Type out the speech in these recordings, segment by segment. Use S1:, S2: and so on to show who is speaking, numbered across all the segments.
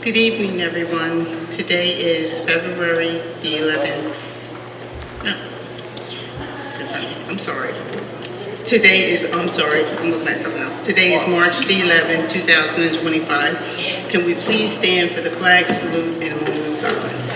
S1: Good evening, everyone. Today is February the 11th. No, I'm sorry. I'm looking at something else. Today is March the 11th, 2025. Can we please stand for the flag salute and a moment of silence?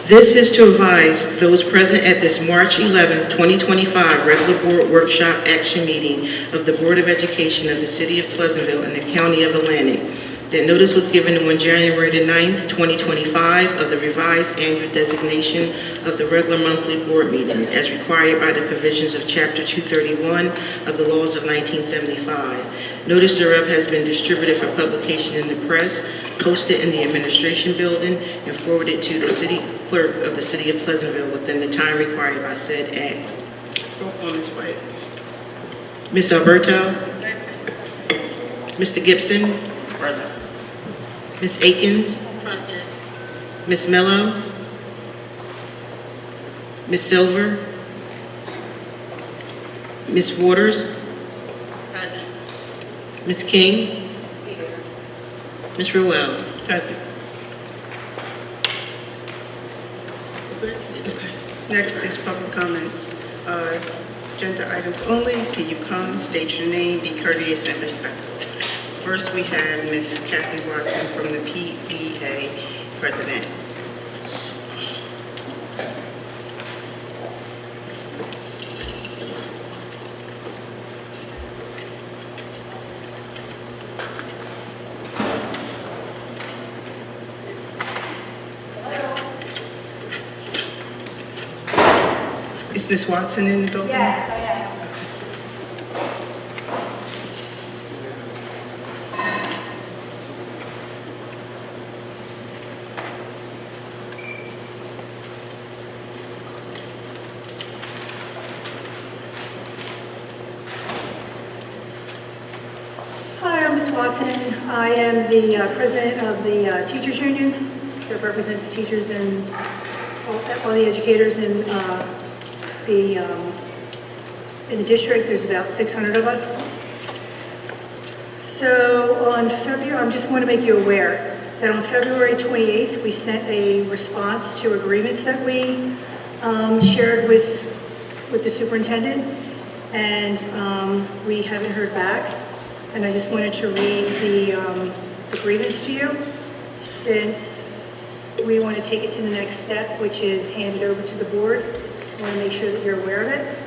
S1: This is to advise those present at this March 11th, 2025 regular board workshop action meeting of the Board of Education of the City of Pleasantville and the County of Atlantic that notice was given on January the 9th, 2025 of the revised annual designation of the regular monthly board meetings as required by the provisions of Chapter 231 of the laws of 1975. Notice thereof has been distributed for publication in the press, posted in the administration building, and forwarded to the city clerk of the City of Pleasantville within the time required by said act. Roll call, Ms. White. Ms. Alberto? Present. Mr. Gibson? Present. Ms. Akins? Present. Ms. Mello? Ms. Silver? Ms. Waters? Present. Ms. King? Here. Ms. Rowell? Present. Okay. Next is public comments. Agenda items only. Can you come, state your name, be courteous and respectful. First, we have Ms. Kathy Watson from the PEA President. Is Ms. Watson in the building?
S2: Yes, I am. Hi, I'm Ms. Watson. I am the president of the Teachers Union that represents teachers and all the educators in the district. There's about 600 of us. So on February, I just want to make you aware that on February 28th, we sent a response to agreements that we shared with the superintendent, and we haven't heard back. And I just wanted to read the grievance to you, since we want to take it to the next step, which is hand it over to the board. I want to make sure that you're aware of it.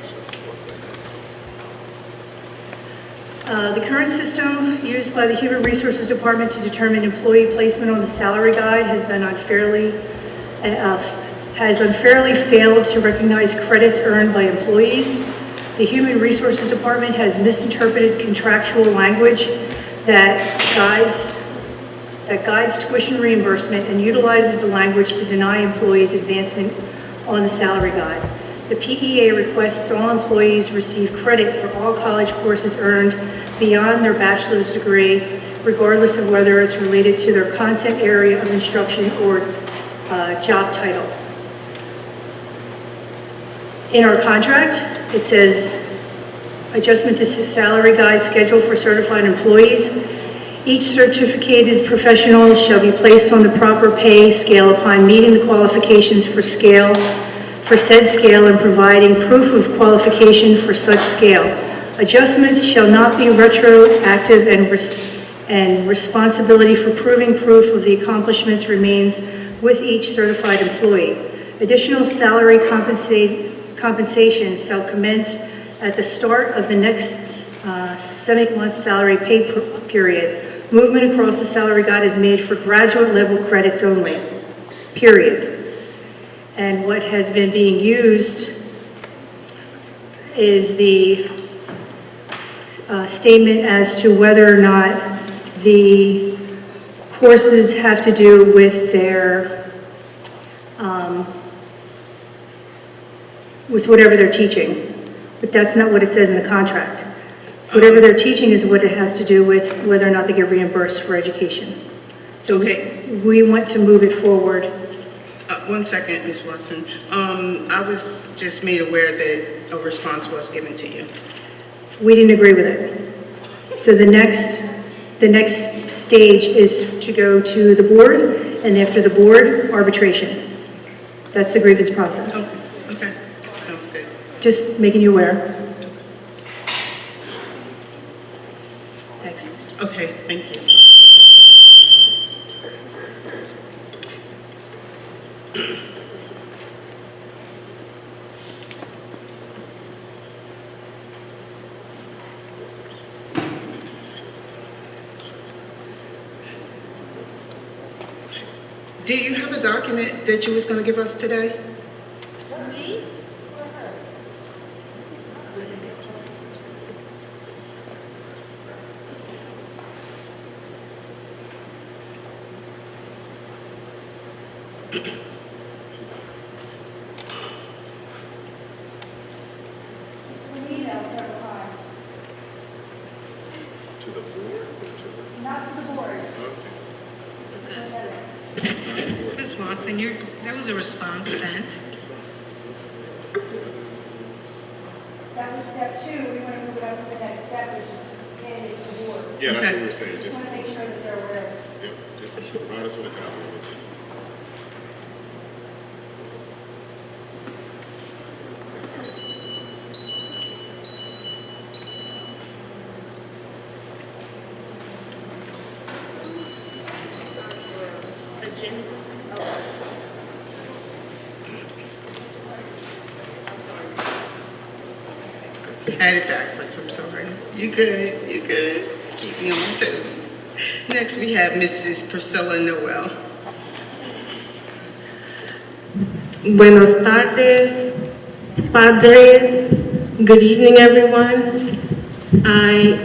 S2: The current system used by the Human Resources Department to determine employee placement on the salary guide has unfairly failed to recognize credits earned by employees. The Human Resources Department has misinterpreted contractual language that guides tuition reimbursement and utilizes the language to deny employees advancement on the salary guide. The PEA requests all employees receive credit for all college courses earned beyond their bachelor's degree, regardless of whether it's related to their content area of instruction or job title. In our contract, it says, adjustment to salary guide schedule for certified employees. Each certificated professional shall be placed on the proper pay scale upon meeting the qualifications for said scale and providing proof of qualification for such scale. Adjustments shall not be retroactive, and responsibility for proving proof of the accomplishments remains with each certified employee. Additional salary compensation shall commence at the start of the next 7-month salary pay period. Movement across the salary guide is made for graduate level credits only. period. And what has been being used is the statement as to whether or not the courses have to do with their, with whatever they're teaching. But that's not what it says in the contract. Whatever they're teaching is what it has to do with whether or not they get reimbursed for education. So we want to move it forward.
S3: 1 second, Ms. Watson. I was just made aware that a response was given to you.
S2: We didn't agree with it. So the next stage is to go to the board, and after the board, arbitration. That's the grievance process.
S3: Okay, sounds good.
S2: Just making you aware. Thanks.
S3: Okay, thank you. Do you have a document that you was going to give us today?
S2: Me?
S4: To the board or to the?
S2: Not to the board.
S5: Ms. Watson, there was a response sent.
S2: That was step 2. We want to move it up to the next step, which is handing it to the board.
S4: Yeah, that's
S3: Okay.
S4: what we were saying.
S2: Just
S4: Just,
S2: want to make sure that they're aware.
S4: yeah, just provide us with a copy of it.
S3: I had it backwards, I'm sorry. You good, you good. Keep me on my toes. Next, we have Mrs. Priscilla Noel.
S6: Buenos tardes, padres. Good evening, everyone. I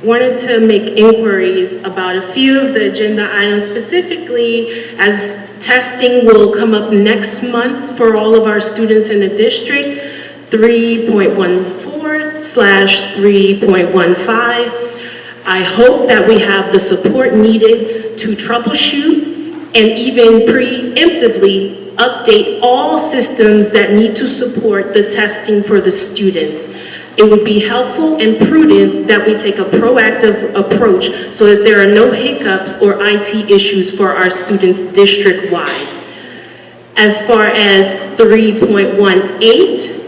S6: wanted to make inquiries about a few of the agenda items, specifically as testing will come up next month for all of our students in the district, 3.14/3.15. I hope that we have the support needed to troubleshoot and even preemptively update all systems that need to support the testing for the students. It would be helpful and prudent that we take a proactive approach so that there are no hiccups or IT issues for our students district-wide. As far as 3.18,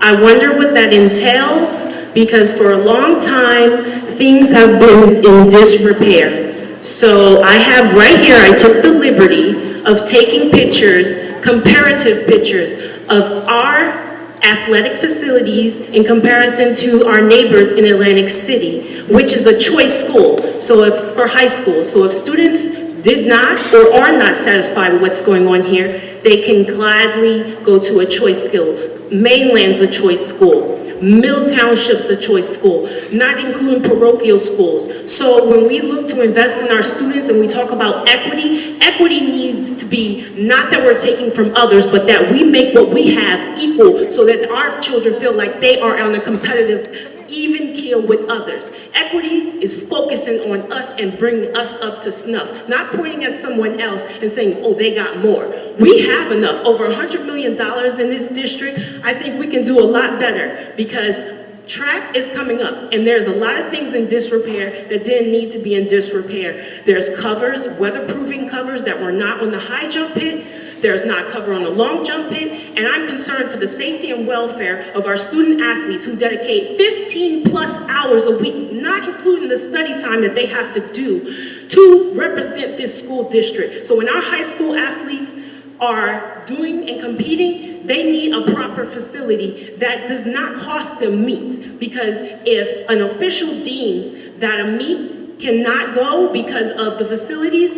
S6: I wonder what that entails, because for a long time, things have been in disrepair. So I have right here, I took the liberty of taking pictures, comparative pictures of our athletic facilities in comparison to our neighbors in Atlantic City, which is a choice school, for high school. So if students did not or are not satisfied with what's going on here, they can gladly go to a choice school. Mainland's a choice school. Mill Township's a choice school, not including parochial schools. So when we look to invest in our students and we talk about equity, equity needs to be not that we're taking from others, but that we make what we have equal so that our children feel like they are on a competitive even keel with others. Equity is focusing on us and bringing us up to snuff, not pointing at someone else and saying, oh, they got more. We have enough, over $100 million in this district. I think we can do a lot better because track is coming up and there's a lot of things in disrepair that didn't need to be in disrepair. There's covers, weatherproofing covers that were not on the high jump pit. There's not cover on the long jump pit, and I'm concerned for the safety and welfare of our student athletes who dedicate 15 plus hours a week, not including the study time that they have to do to represent this school district. So when our high school athletes are doing and competing, they need a proper facility that does not cost them meets, because if an official deems that a meet cannot go because of the facilities,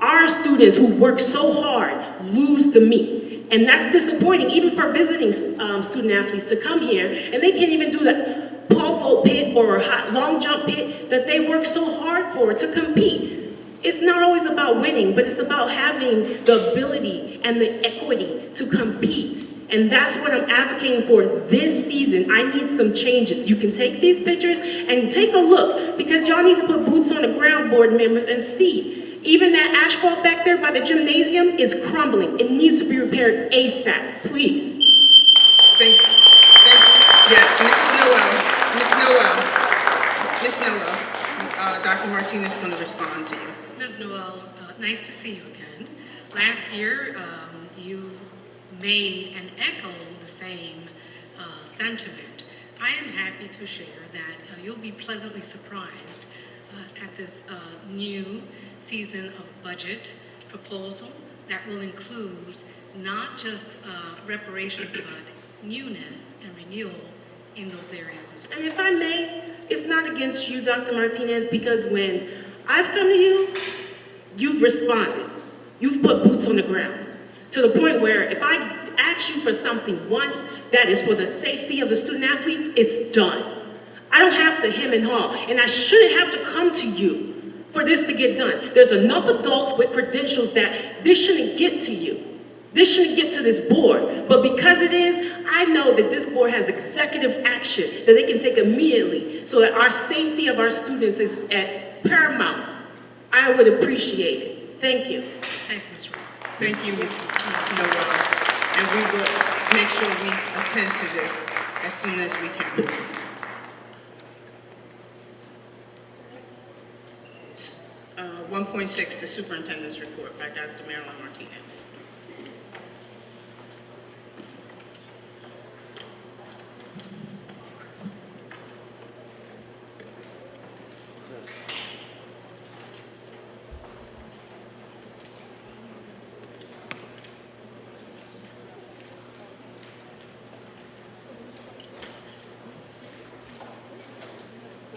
S6: Our students who work so hard lose the meet. And that's disappointing, even for visiting student athletes to come here, and they can't even do that pole vault pit or long jump pit that they work so hard for to compete. It's not always about winning, but it's about having the ability and the equity to compete. And that's what I'm advocating for this season. I need some changes. You can take these pictures and take a look, because y'all need to put boots on the ground, board members, and see. Even that asphalt back there by the gymnasium is crumbling. It needs to be repaired ASAP, please.
S3: Thank you. Yeah, Ms. Noel, Dr. Martinez is going to respond to you.
S5: Ms. Noel, nice to see you again. Last year, you made and echoed the same sentiment. I am happy to share that you'll be pleasantly surprised at this new season of budget proposal that will include not just reparations, but newness and renewal in those areas as well.
S6: And if I may, it's not against you, Dr. Martinez, because when I've come to you, you've responded. You've put boots on the ground. To the point where if I ask you for something once that is for the safety of the student athletes, it's done. I don't have to hem and haw, and I shouldn't have to come to you for this to get done. There's enough adults with credentials that this shouldn't get to you. This shouldn't get to this board, but because it is, I know that this board has executive action that they can take immediately so that our safety of our students is at paramount. I would appreciate it. Thank you.
S5: Thanks, Ms. Rowe.
S3: Thank you, Mrs. Noel. And we will make sure we attend to this as soon as we can. 1.6, the superintendent's report by Dr. Marilyn Martinez.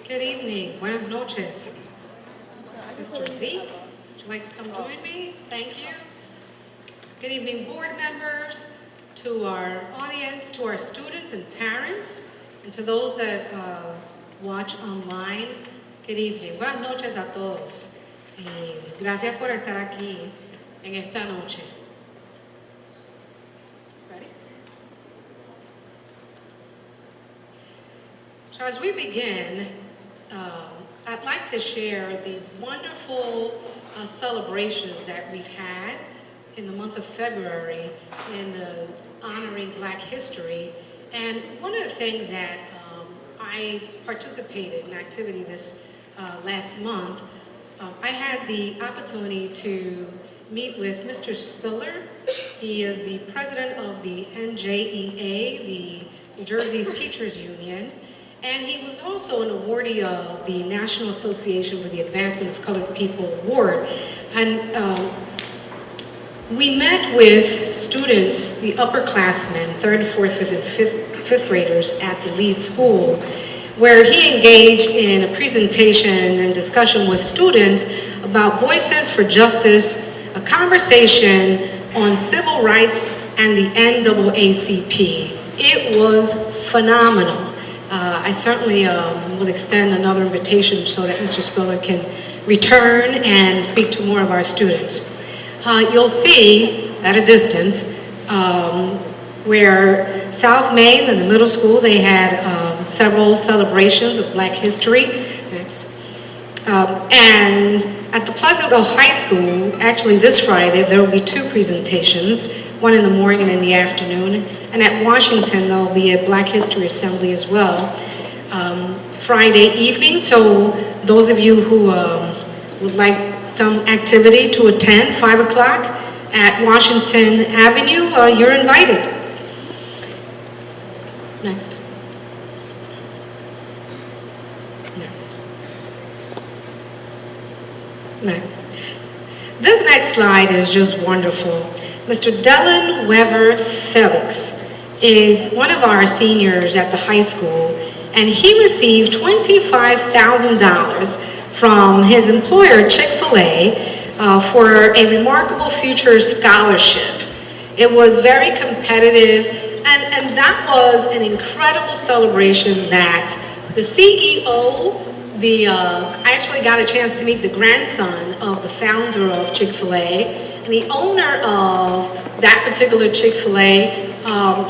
S7: Good evening, buenas noches. Mr. Z, would you like to come join me? Thank you. Good evening, board members, to our audience, to our students and parents, and to those that watch online. Good evening. Buenas noches a todos. Y gracias por estar aquí en esta noche. Ready? So as we begin, I'd like to share the wonderful celebrations that we've had in the month of February in the honoring Black history. And one of the things that I participated in activity this last month, I had the opportunity to meet with Mr. Spiller. He is the president of the NJEA, the New Jersey's Teachers Union. And he was also an awardee of the National Association for the Advancement of Colored People Award. And we met with students, the upperclassmen, 3rd, 4th, 5th, and 5th graders at the Lead School, where he engaged in a presentation and discussion with students about Voices for Justice, a conversation on civil rights and the NAACP. It was phenomenal. I certainly will extend another invitation so that Mr. Spiller can return and speak to more of our students. You'll see at a distance where South Main and the middle school, they had several celebrations of Black history. Next. And at the Pleasantville High School, actually this Friday, there will be 2 presentations, one in the morning and in the afternoon. And at Washington, there'll be a Black History Assembly as well, Friday evening. So those of you who would like some activity to attend, 5 o'clock at Washington Avenue, you're invited. Next. Next. Next. This next slide is just wonderful. Mr. Dylan Weber Felix is one of our seniors at the high school, and he received $25,000 from his employer, Chick-fil-A, for a Remarkable Future Scholarship. It was very competitive, and that was an incredible celebration that the CEO, I actually got a chance to meet the grandson of the founder of Chick-fil-A, and the owner of that particular Chick-fil-A.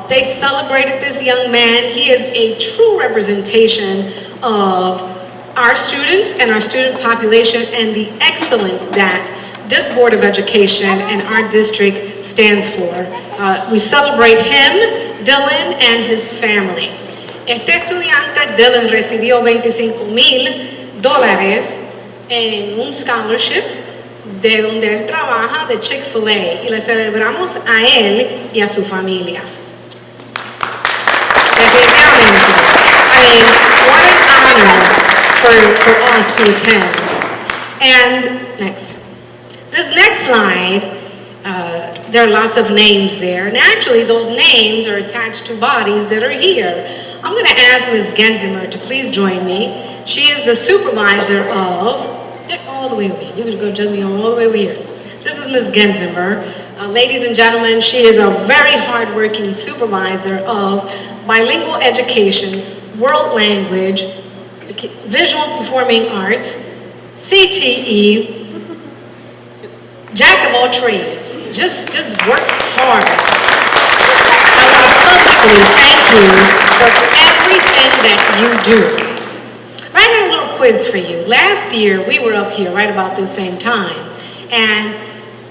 S7: They celebrated this young man. He is a true representation of our students and our student population and the excellence that this Board of Education and our district stands for. We celebrate him, Dylan, and his family. Este estudiante, Dylan, recibió $25,000 en un scholarship de donde él trabaja, de Chick-fil-A, y le celebramos a él y a su familia. Definitivamente. I mean, what an honor for us to attend. And next. This next slide, there are lots of names there, and actually those names are attached to bodies that are here. I'm going to ask Ms. Genzimer to please join me. She is the supervisor of, all the way over here. You can go join me all the way over here. This is Ms. Genzimer. Ladies and gentlemen, she is a very hardworking supervisor of bilingual education, world language, visual performing arts, CTE, jack of all trades, just works hard. I want to publicly thank you for everything that you do. I had a little quiz for you. Last year, we were up here right about the same time, and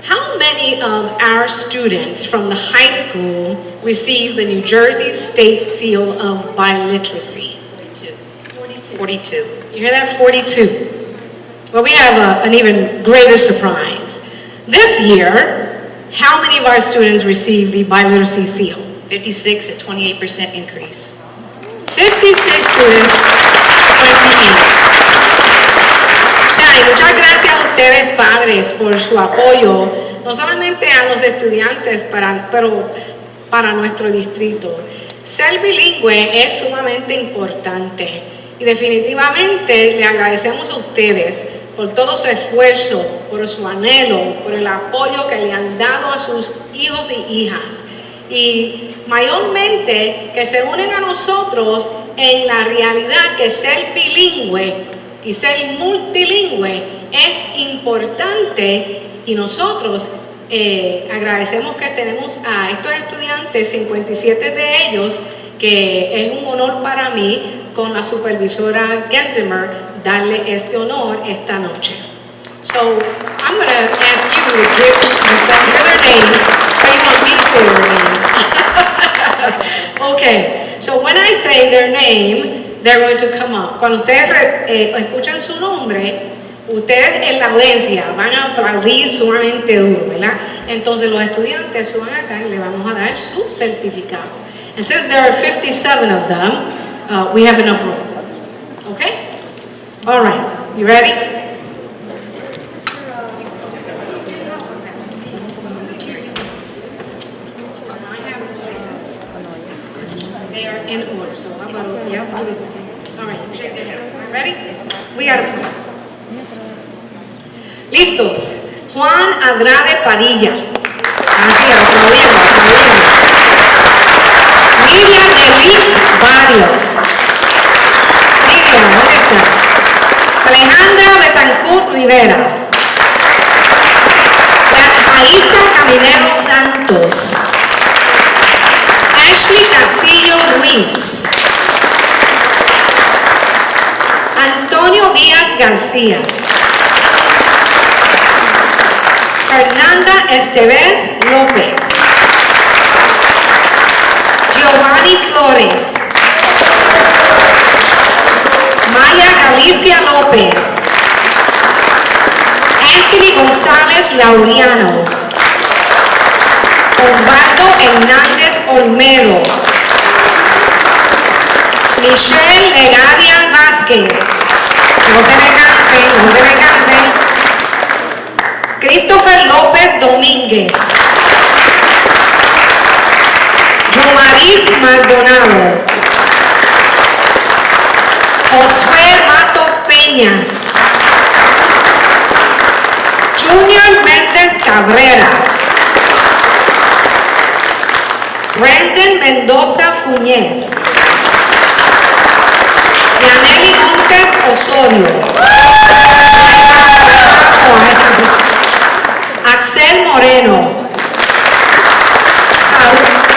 S7: how many of our students from the high school received the New Jersey State Seal of Biliteracy? 42. You hear that? 42. Well, we have an even greater surprise. This year, how many of our students received the Biliteracy Seal?
S8: 56, a 28% increase.
S7: 56 students, 28. Y muchas gracias a ustedes, padres, por su apoyo, no solamente a los estudiantes, pero para nuestro distrito. Ser bilingüe es sumamente importante y definitivamente le agradecemos a ustedes por todo su esfuerzo, por su anhelo, por el apoyo que le han dado a sus hijos y hijas. Y mayormente que se unen a nosotros en la realidad que ser bilingüe y ser multilingüe es importante, y nosotros agradecemos que tenemos a estos estudiantes, 57 de ellos, que es un honor para mí con la supervisora Genzimer darle este honor esta noche. So I'm going to ask you to hear their names, but you want me to say their names. Okay, so when I say their name, they're going to come up. Cuando ustedes escuchan su nombre, ustedes en la audiencia van a aplaudir sumamente duro, ¿verdad? Entonces los estudiantes suban acá y le vamos a dar su certificado. And since there are 57 of them, we have enough room. Okay? All right. You ready? They are in order, so I'm going to, yeah, here we go. All right, shake their hand. Ready? We got to play. ¿Listos? Juan Andrade Padilla. Así, aplaudiendo. Miriam Elis Barrios. Miriam, ¿dónde estás? Alejandra Betancourt Rivera. Aisa Caminero Santos. Ashley Castillo Ruiz. Antonio Díaz García. Fernanda Esteves López. Giovanni Flores. Maya Galicia López. Anthony González Laureano. Osvaldo Hernández Olmedo. Michelle Legadia Vázquez. No se me cansen. Christopher López Domínguez. Yomaris Maldonado. Josué Matos Peña. Junior Cabrera. Brandon Mendoza Fuñez. Yaneli Montes Osorio. Axel Moreno.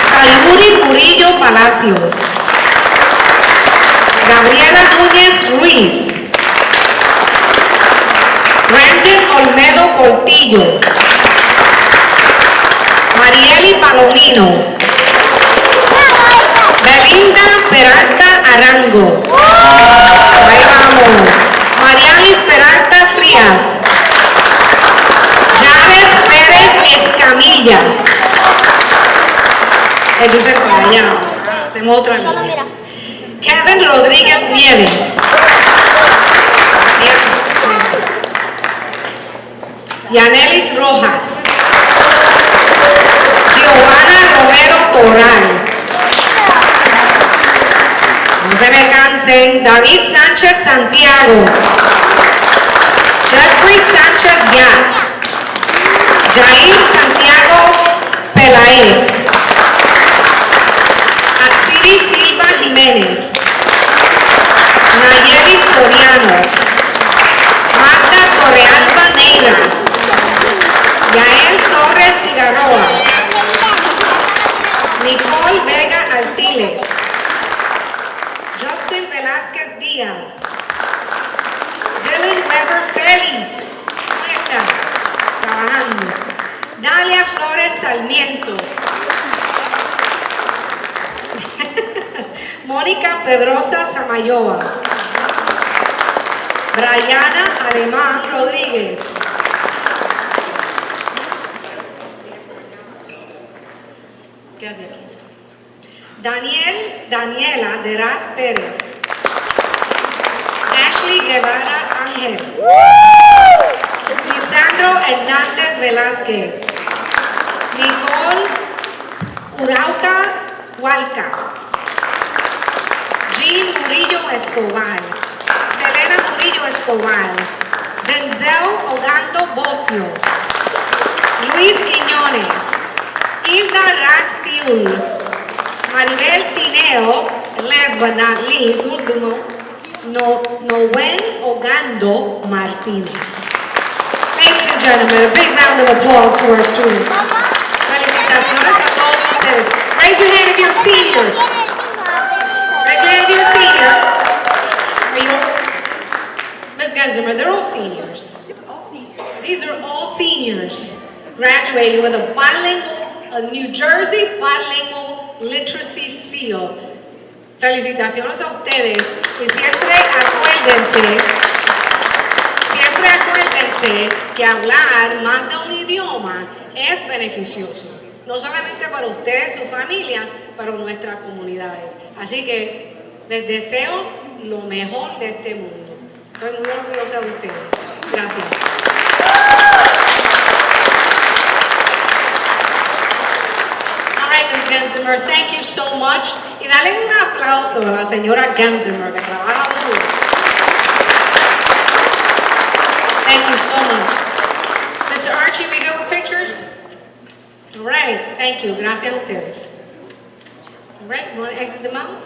S7: Sayuri Murillo Palacios. Gabriela Núñez Ruiz. Brandon Olmedo Portillo. Marieli Palomino. Belinda Peralta Arango. Ahí vamos. Marialis Peralta Frías. Jared Pérez Escamilla. Échese para allá. Hacemos otra línea. Kevin Rodríguez Nieves. Yanelis Rojas. Giovanna Romero Toral. No se me cansen. David Sánchez Santiago. Jeffrey Sánchez Yat. Jair Santiago Peláez. Asiri Silva Jiménez. Nayeli Soriano. Magda Torrealba Neira. Yael Torres Cigarroa. Nicole Vega Altiles. Justin Velázquez Díaz. Dylan Weber Félix. ¿Dónde está? Trabajando. Dalia Flores Sarmiento. Mónica Pedrosa Samayoa. Brianna Alemán Rodríguez. Quédate aquí. Daniela Deraz Pérez. Ashley Guevara Ángel. Lisandro Hernández Velázquez. Nicole Urauca Hualca. Jean Murillo Escobar. Selena Murillo Escobar. Denzel Ogando Bocio. Luis Quiñones. Hilda Rax Tiul. Maribel Tineo, last but not least, último, Nowen Ogando Martínez. Ladies and gentlemen, a big round of applause to our students. Felicitaciones a todos ustedes. Raise your hand if you're a senior. Raise your hand if you're a senior. Are you? Ms. Genzimer, they're all seniors. These are all seniors graduating with a New Jersey bilingual literacy seal. Felicitaciones a ustedes y siempre acuérdense que hablar más de un idioma es beneficioso, no solamente para ustedes, sus familias, pero nuestras comunidades. Así que les deseo lo mejor de este mundo. Estoy muy orgullosa de ustedes. Gracias. Ms. Genzimer, thank you so much. Y dale un aplauso a la señora Genzimer, que trabaja duro. Thank you so much. Mr. Archie, we go with pictures? All right, thank you. Gracias a ustedes. All right, you want to exit them out?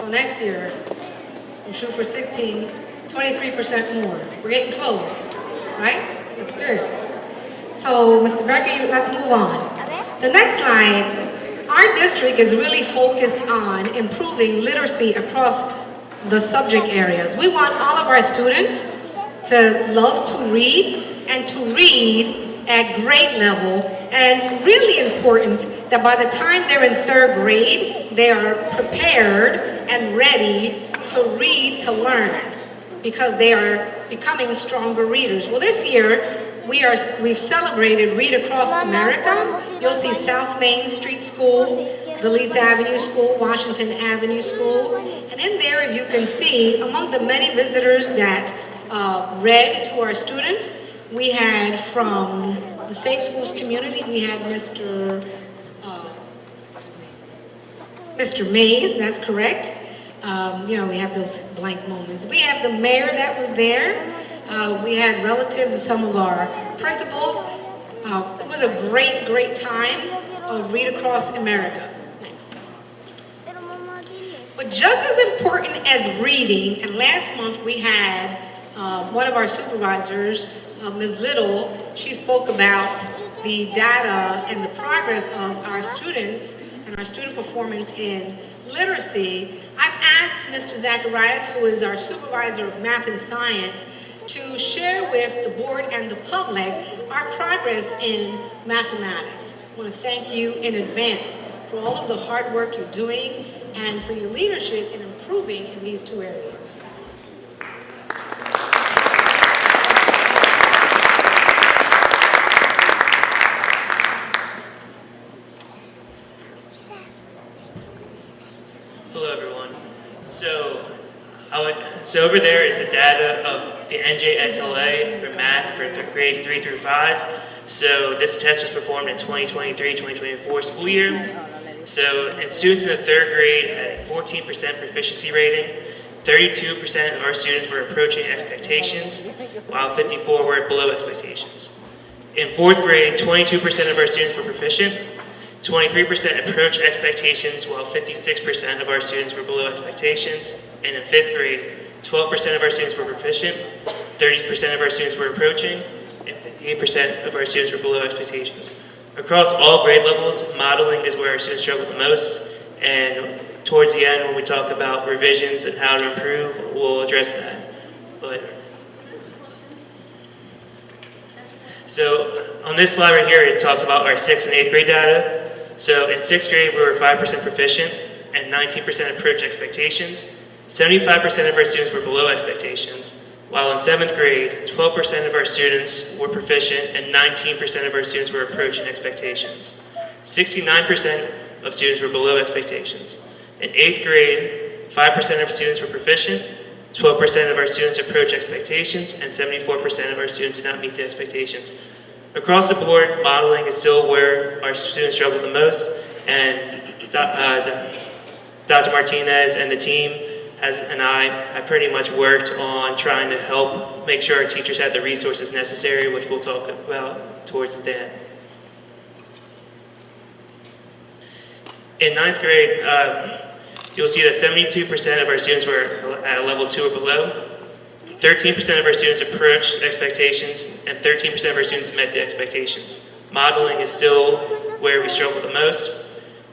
S7: Next year, we'll shoot for 23% more. We're getting close, right? That's good. So, Mr. Becker, let's move on. The next slide, our district is really focused on improving literacy across the subject areas. We want all of our students to love to read and to read at grade level, and really important that by the time they're in 3rd grade, they are prepared and ready to read to learn because they are becoming stronger readers. Well, this year, we've celebrated Read Across America. You'll see South Main Street School, the Leeds Avenue School, Washington Avenue School. And in there, if you can see, among the many visitors that read to our students, we had from the Safe Schools community, we had Mr. Mays, that's correct. You know, we have those blank moments. We have the mayor that was there. We had relatives of some of our principals. It was a great, great time of Read Across America. Next. But just as important as reading, and last month we had one of our supervisors, Ms. Little, she spoke about the data and the progress of our students and our student performance in literacy. I've asked Mr. Zacharias, who is our supervisor of math and science, to share with the board and the public our progress in mathematics. I want to thank you in advance for all of the hard work you're doing and for your leadership in improving in these two areas.
S9: Hello, everyone. So over there is the data of the NJSLA for math for grades 3 through 5. So this test was performed in 2023-2024 school year. So, and students in the 3rd grade had a 14% proficiency rating. 32% of our students were approaching expectations, while 54% were below expectations. In 4th grade, 22% of our students were proficient. 23% approached expectations, while 56% of our students were below expectations. And in 5th grade, 12% of our students were proficient, 30% of our students were approaching, and 58% of our students were below expectations. Across all grade levels, modeling is where our students struggle the most, and towards the end, when we talk about revisions and how to improve, we'll address that. So on this slide right here, it talks about our 6th and 8th grade data. So in 6th grade, we were 5% proficient and 19% approached expectations. 75% of our students were below expectations, while in 7th grade, 12% of our students were proficient and 19% of our students were approaching expectations. 69% of students were below expectations. In 8th grade, 5% of students were proficient, 12% of our students approached expectations, and 74% of our students did not meet the expectations. Across the board, modeling is still where our students struggle the most, and Dr. Martinez and the team and I have pretty much worked on trying to help make sure our teachers have the resources necessary, which we'll talk about towards the end. In 9th grade, you'll see that 72% of our students were at a level 2 or below. 13% of our students approached expectations, and 13% of our students met the expectations. Modeling is still where we struggle the most,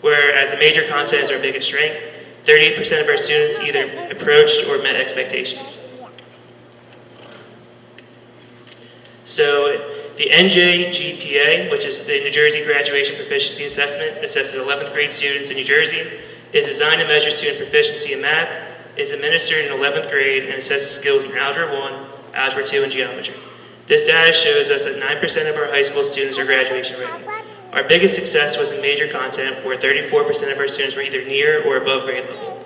S9: whereas the major content is our biggest strength. 38% of our students either approached or met expectations. So the NJGPA, which is the New Jersey Graduation Proficiency Assessment, assesses 11th grade students in New Jersey, is designed to measure student proficiency in math, is administered in 11th grade, and assesses skills in Algebra 1, Algebra 2, and Geometry. This data shows us that 9% of our high school students are graduation ready. Our biggest success was in major content, where 34% of our students were either near or above grade level.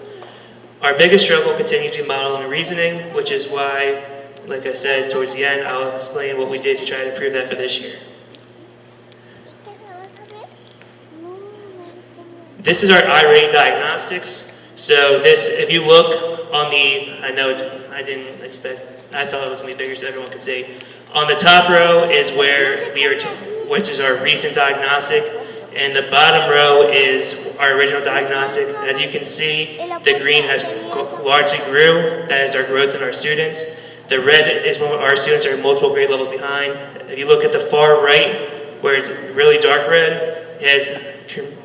S9: Our biggest struggle continues to be modeling and reasoning, which is why, like I said, towards the end, I'll explain what we did to try to improve that for this year. This is our I-rating diagnostics. So this, if you look on the, I thought it was going to be bigger so everyone could see. On the top row is where which is our recent diagnostic, and the bottom row is our original diagnostic. As you can see, the green has largely grew. That is our growth in our students. The red is when our students are multiple grade levels behind. If you look at the far right, where it's really dark red, it has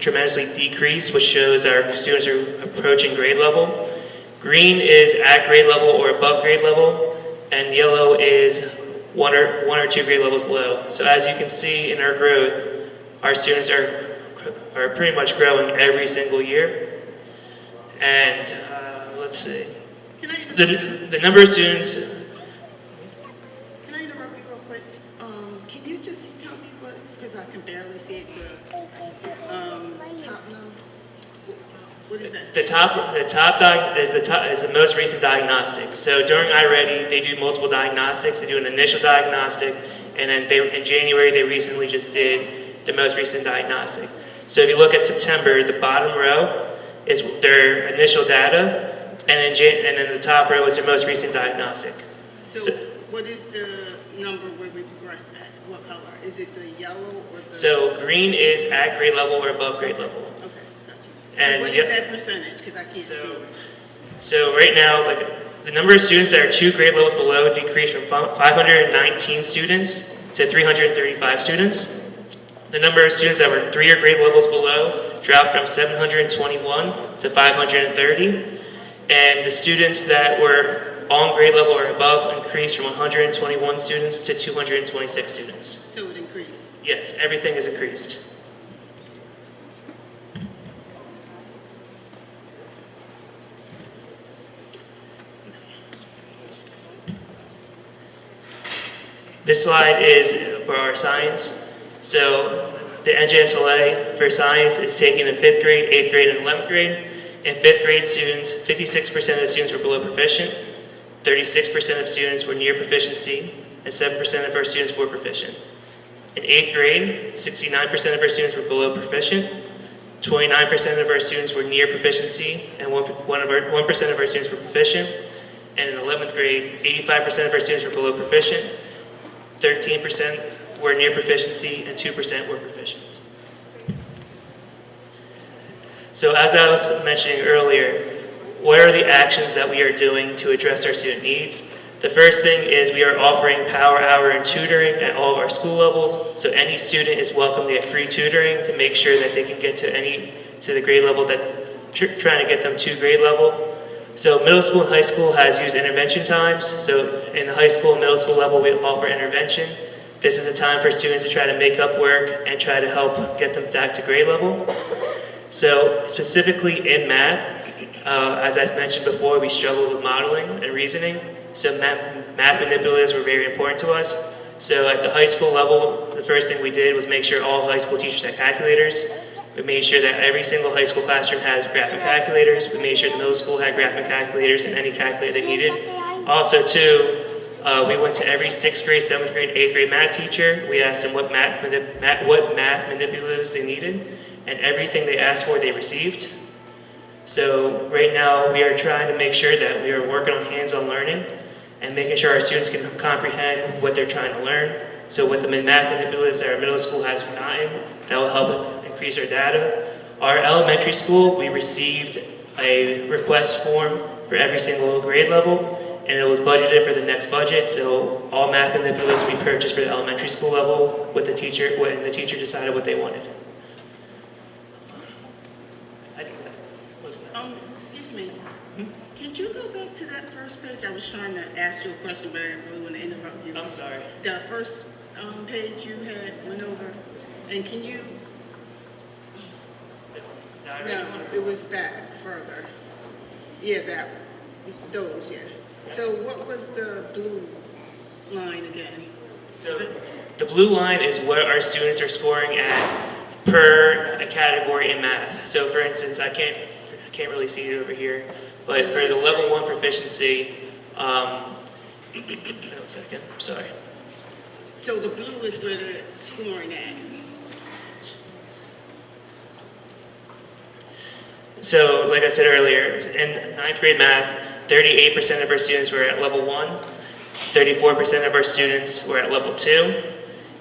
S9: tremendously decreased, which shows our students are approaching grade level. Green is at grade level or above grade level, and yellow is one or two grade levels below. So as you can see in our growth, our students are pretty much growing every single year. And let's see, the number of students.
S3: Can I interrupt you real quick? Can you just tell me what, because I can barely see it, the top number? What is that?
S9: The top is the most recent diagnostic. So during iReady, they do multiple diagnostics. They do an initial diagnostic, and then in January they recently just did the most recent diagnostic. So if you look at September, the bottom row is their initial data, and then the top row is their most recent diagnostic.
S3: So what is the number where we progress at? What color? Is it the yellow or the?
S9: So green is at grade level or above grade level.
S3: Okay, gotcha.
S9: And
S3: what is that percentage? Because I can't see it.
S9: So right now, like the number of students that are 2 grade levels below decreased from 519 students to 335 students. The number of students that were 3 grade levels below dropped from 721 to 530. And the students that were on grade level or above increased from 121 students to 226 students.
S3: So it increased?
S9: Yes, everything is increased. This slide is for our science. So the NJSLA for science is taken in 5th grade, 8th grade, and 11th grade. In 5th grade students, 56% of the students were below proficient, 36% of students were near proficiency, and 7% of our students were proficient. In 8th grade, 69% of our students were below proficient, 29% of our students were near proficiency, and 1% of our students were proficient. And in 11th grade, 85% of our students were below proficient, 13% were near proficiency, and 2% were proficient. So as I was mentioning earlier, what are the actions that we are doing to address our student needs? The first thing is we are offering power hour and tutoring at all of our school levels. So any student is welcome to get free tutoring to make sure that they can get to the grade level that trying to get them to grade level. So middle school and high school has used intervention times. So in the high school and middle school level, we offer intervention. This is a time for students to try to make up work and try to help get them back to grade level. So specifically in math, as I mentioned before, we struggled with modeling and reasoning. So math manipulatives were very important to us. So at the high school level, the first thing we did was make sure all high school teachers had calculators. We made sure that every single high school classroom has graphic calculators. We made sure the middle school had graphic calculators and any calculator they needed. Also, too, we went to every 6th grade, 7th grade, 8th grade math teacher. We asked them what math manipulatives they needed, and everything they asked for, they received. So right now, we are trying to make sure that we are working on hands-on learning and making sure our students can comprehend what they're trying to learn. So with the math manipulatives that our middle school has gotten, that will help increase our data. Our elementary school, we received a request form for every single grade level, and it was budgeted for the next budget. So all math manipulatives we purchased for the elementary school level with the teacher, when the teacher decided what they wanted. I think that was next.
S3: Excuse me. Can you go back to that first page? I was trying to ask you a question, but I didn't really want to interrupt you.
S9: I'm sorry.
S3: The first page you had went over, and can you? No, it was back further. Yeah, those, yeah. So what was the blue line again?
S9: So the blue line is what our students are scoring at per a category in math. So for instance, I can't really see it over here, but for the level 1 proficiency, one second, I'm sorry.
S3: So the blue is where they're scoring at.
S9: So like I said earlier, in 9th grade math, 38% of our students were at level 1, 34% of our students were at level 2,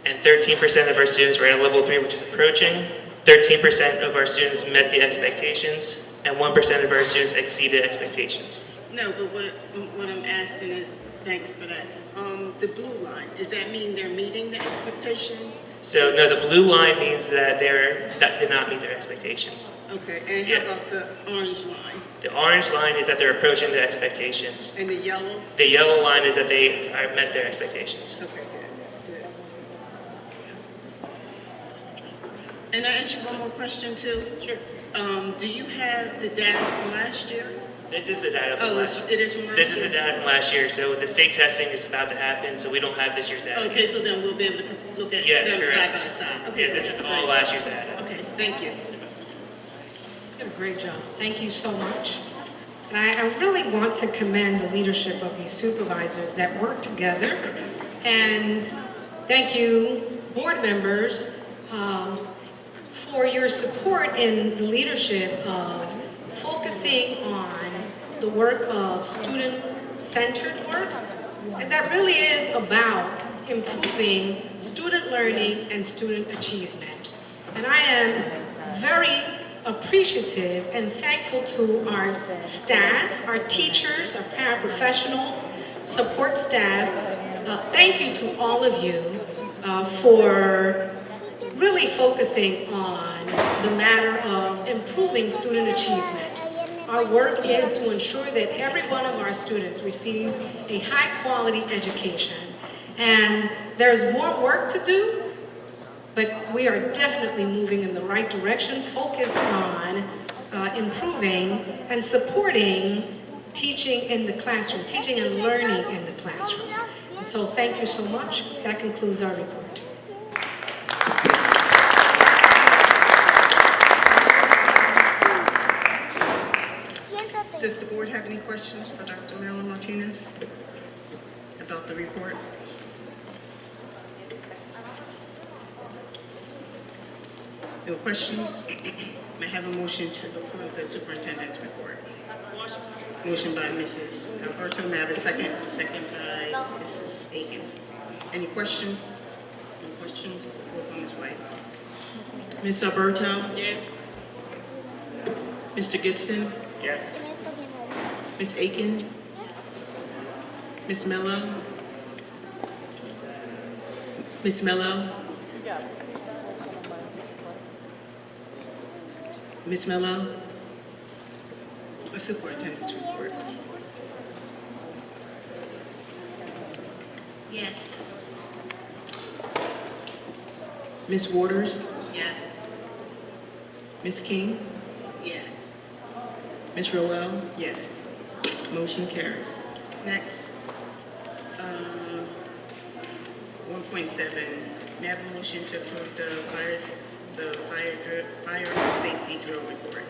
S9: and 13% of our students were at level 3, which is approaching. 13% of our students met the expectations, and 1% of our students exceeded expectations.
S3: No, but what I'm asking is, thanks for that. The blue line, does that mean they're meeting the expectation?
S9: So no, the blue line means that that did not meet their expectations.
S3: Okay, and
S9: Yeah.
S3: how about the orange line?
S9: The orange line is that they're approaching the expectations.
S3: And the yellow?
S9: The yellow line is that they met their expectations.
S3: Okay, good. And I ask you one more question too?
S9: Sure.
S3: Do you have the data from last year?
S9: This is the data from
S1: Oh,
S9: last
S1: it is from last
S9: This is
S1: year?
S9: the data from last year, so the state testing is about to happen, so we don't have this year's data.
S1: Okay, so then we'll be able to look at
S9: Yes,
S1: them side by
S9: correct.
S1: side. Okay,
S9: Yeah, this is all
S1: great.
S9: last year's data.
S1: Okay, thank you.
S7: You did a great job. Thank you so much. And I really want to commend the leadership of these supervisors that work together. And thank you, board members, for your support in the leadership of focusing on the work of student-centered work. And that really is about improving student learning and student achievement. And I am very appreciative and thankful to our staff, our teachers, our paraprofessionals, support staff. Thank you to all of you for really focusing on the matter of improving student achievement. Our work is to ensure that every one of our students receives a high-quality education. And there's more work to do, but we are definitely moving in the right direction, focused on improving and supporting teaching in the classroom, teaching and learning in the classroom. And so thank you so much. That concludes our report.
S3: Does the board have any questions for Dr. Marilyn Martinez about the report? No questions? May I have a motion to approve the superintendent's report? Motion by Mrs. Alberto. May I have a second? Second by Mrs. Akins. Any questions? No questions? Roll call, Ms. White.
S1: Ms. Alberto? Yes. Mr. Gibson?
S9: Yes.
S1: Ms. Akins? Ms. Mello? Ms. Mello? Ms. Mello?
S3: The superintendent's report.
S5: Yes.
S1: Ms. Waters?
S3: Yes.
S1: Ms. King?
S3: Yes.
S1: Ms. Rowell?
S3: Yes.
S1: Motion carries.
S3: Next, 1.7, may I have a motion to approve the fire and safety drill report?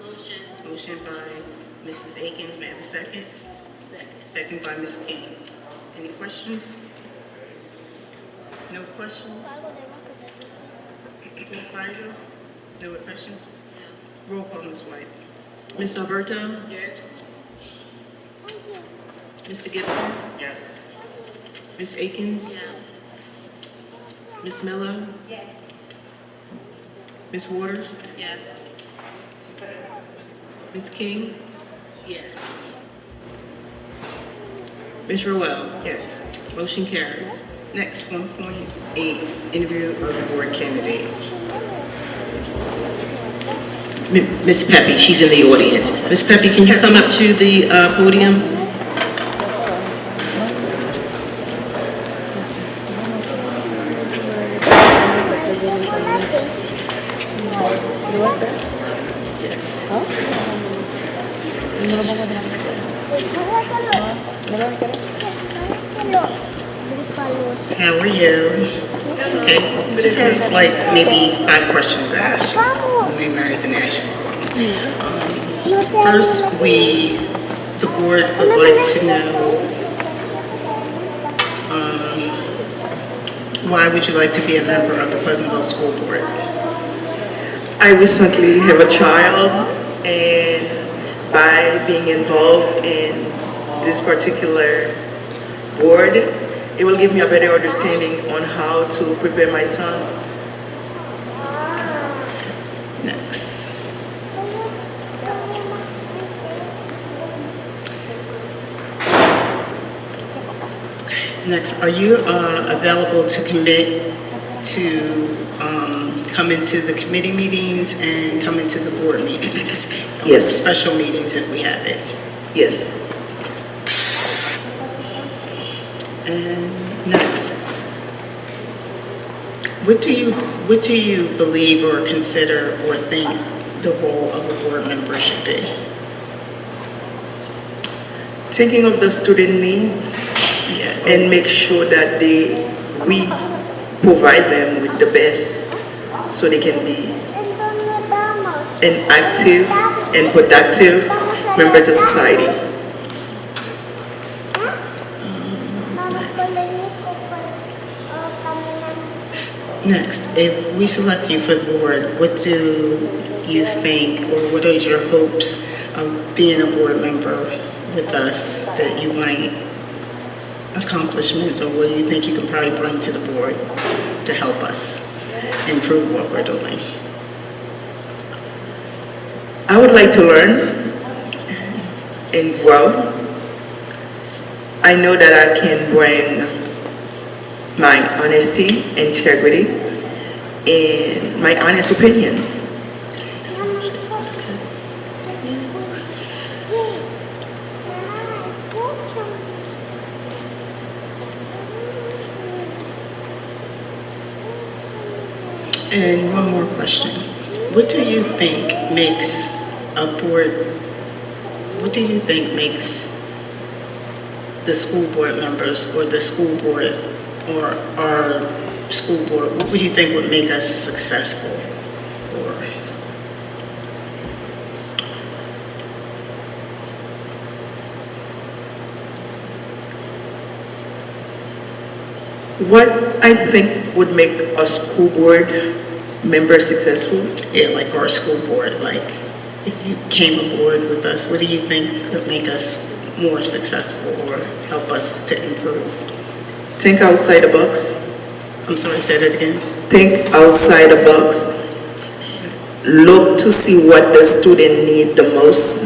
S3: Motion. Motion by Mrs. Akins, may I have a second? Second. Second by Ms. King. Any questions? No questions? Ms. Pfizer? No questions? Roll call, Ms. White.
S1: Ms. Alberto?
S3: Yes.
S1: Mr. Gibson?
S9: Yes.
S1: Ms. Akins?
S5: Yes.
S1: Ms. Mello?
S5: Yes.
S1: Ms. Waters?
S3: Yes.
S1: Ms. King?
S3: Yes.
S1: Ms. Rowell?
S3: Yes.
S1: Motion carries.
S3: Next, 1.8, interview of the board candidate.
S1: Ms. Pepe, she's in the audience. Ms. Pepe, can you come up to the podium?
S3: How are you? Okay, just have like maybe 5 questions to ask you when we married the national. First, the board would like to know, why would you like to be a member of the Pleasantville School Board?
S10: I recently have a child, and by being involved in this particular board, it will give me a better understanding on how to prepare my son.
S3: Next. Next, are you available to commit to come into the committee meetings and come into the board meetings?
S10: Yes.
S3: Special meetings if we have it.
S10: Yes.
S3: And next, what do you believe or consider or think the role of a board member should be?
S10: thinking of the student needs
S1: Yeah.
S10: and make sure that we provide them with the best so they can be an active and productive member to society.
S3: Next, if we select you for the board, what do you think, or what are your hopes of being a board member with us that you might, accomplishments, or what do you think you can probably bring to the board to help us improve what we're doing?
S10: I would like to learn and grow. I know that I can bring my honesty, integrity, and my honest opinion.
S3: And one more question. What do you think makes a board, what do you think makes the school board members or the school board or our school board, what would you think would make us successful? Or
S10: What I think would make a school board member successful?
S3: yeah, like our school board, like if you came aboard with us, what do you think could make us more successful or help us to improve?
S10: Think outside the box.
S3: I'm sorry, say that again.
S10: Think outside the box. Look to see what the student need the most.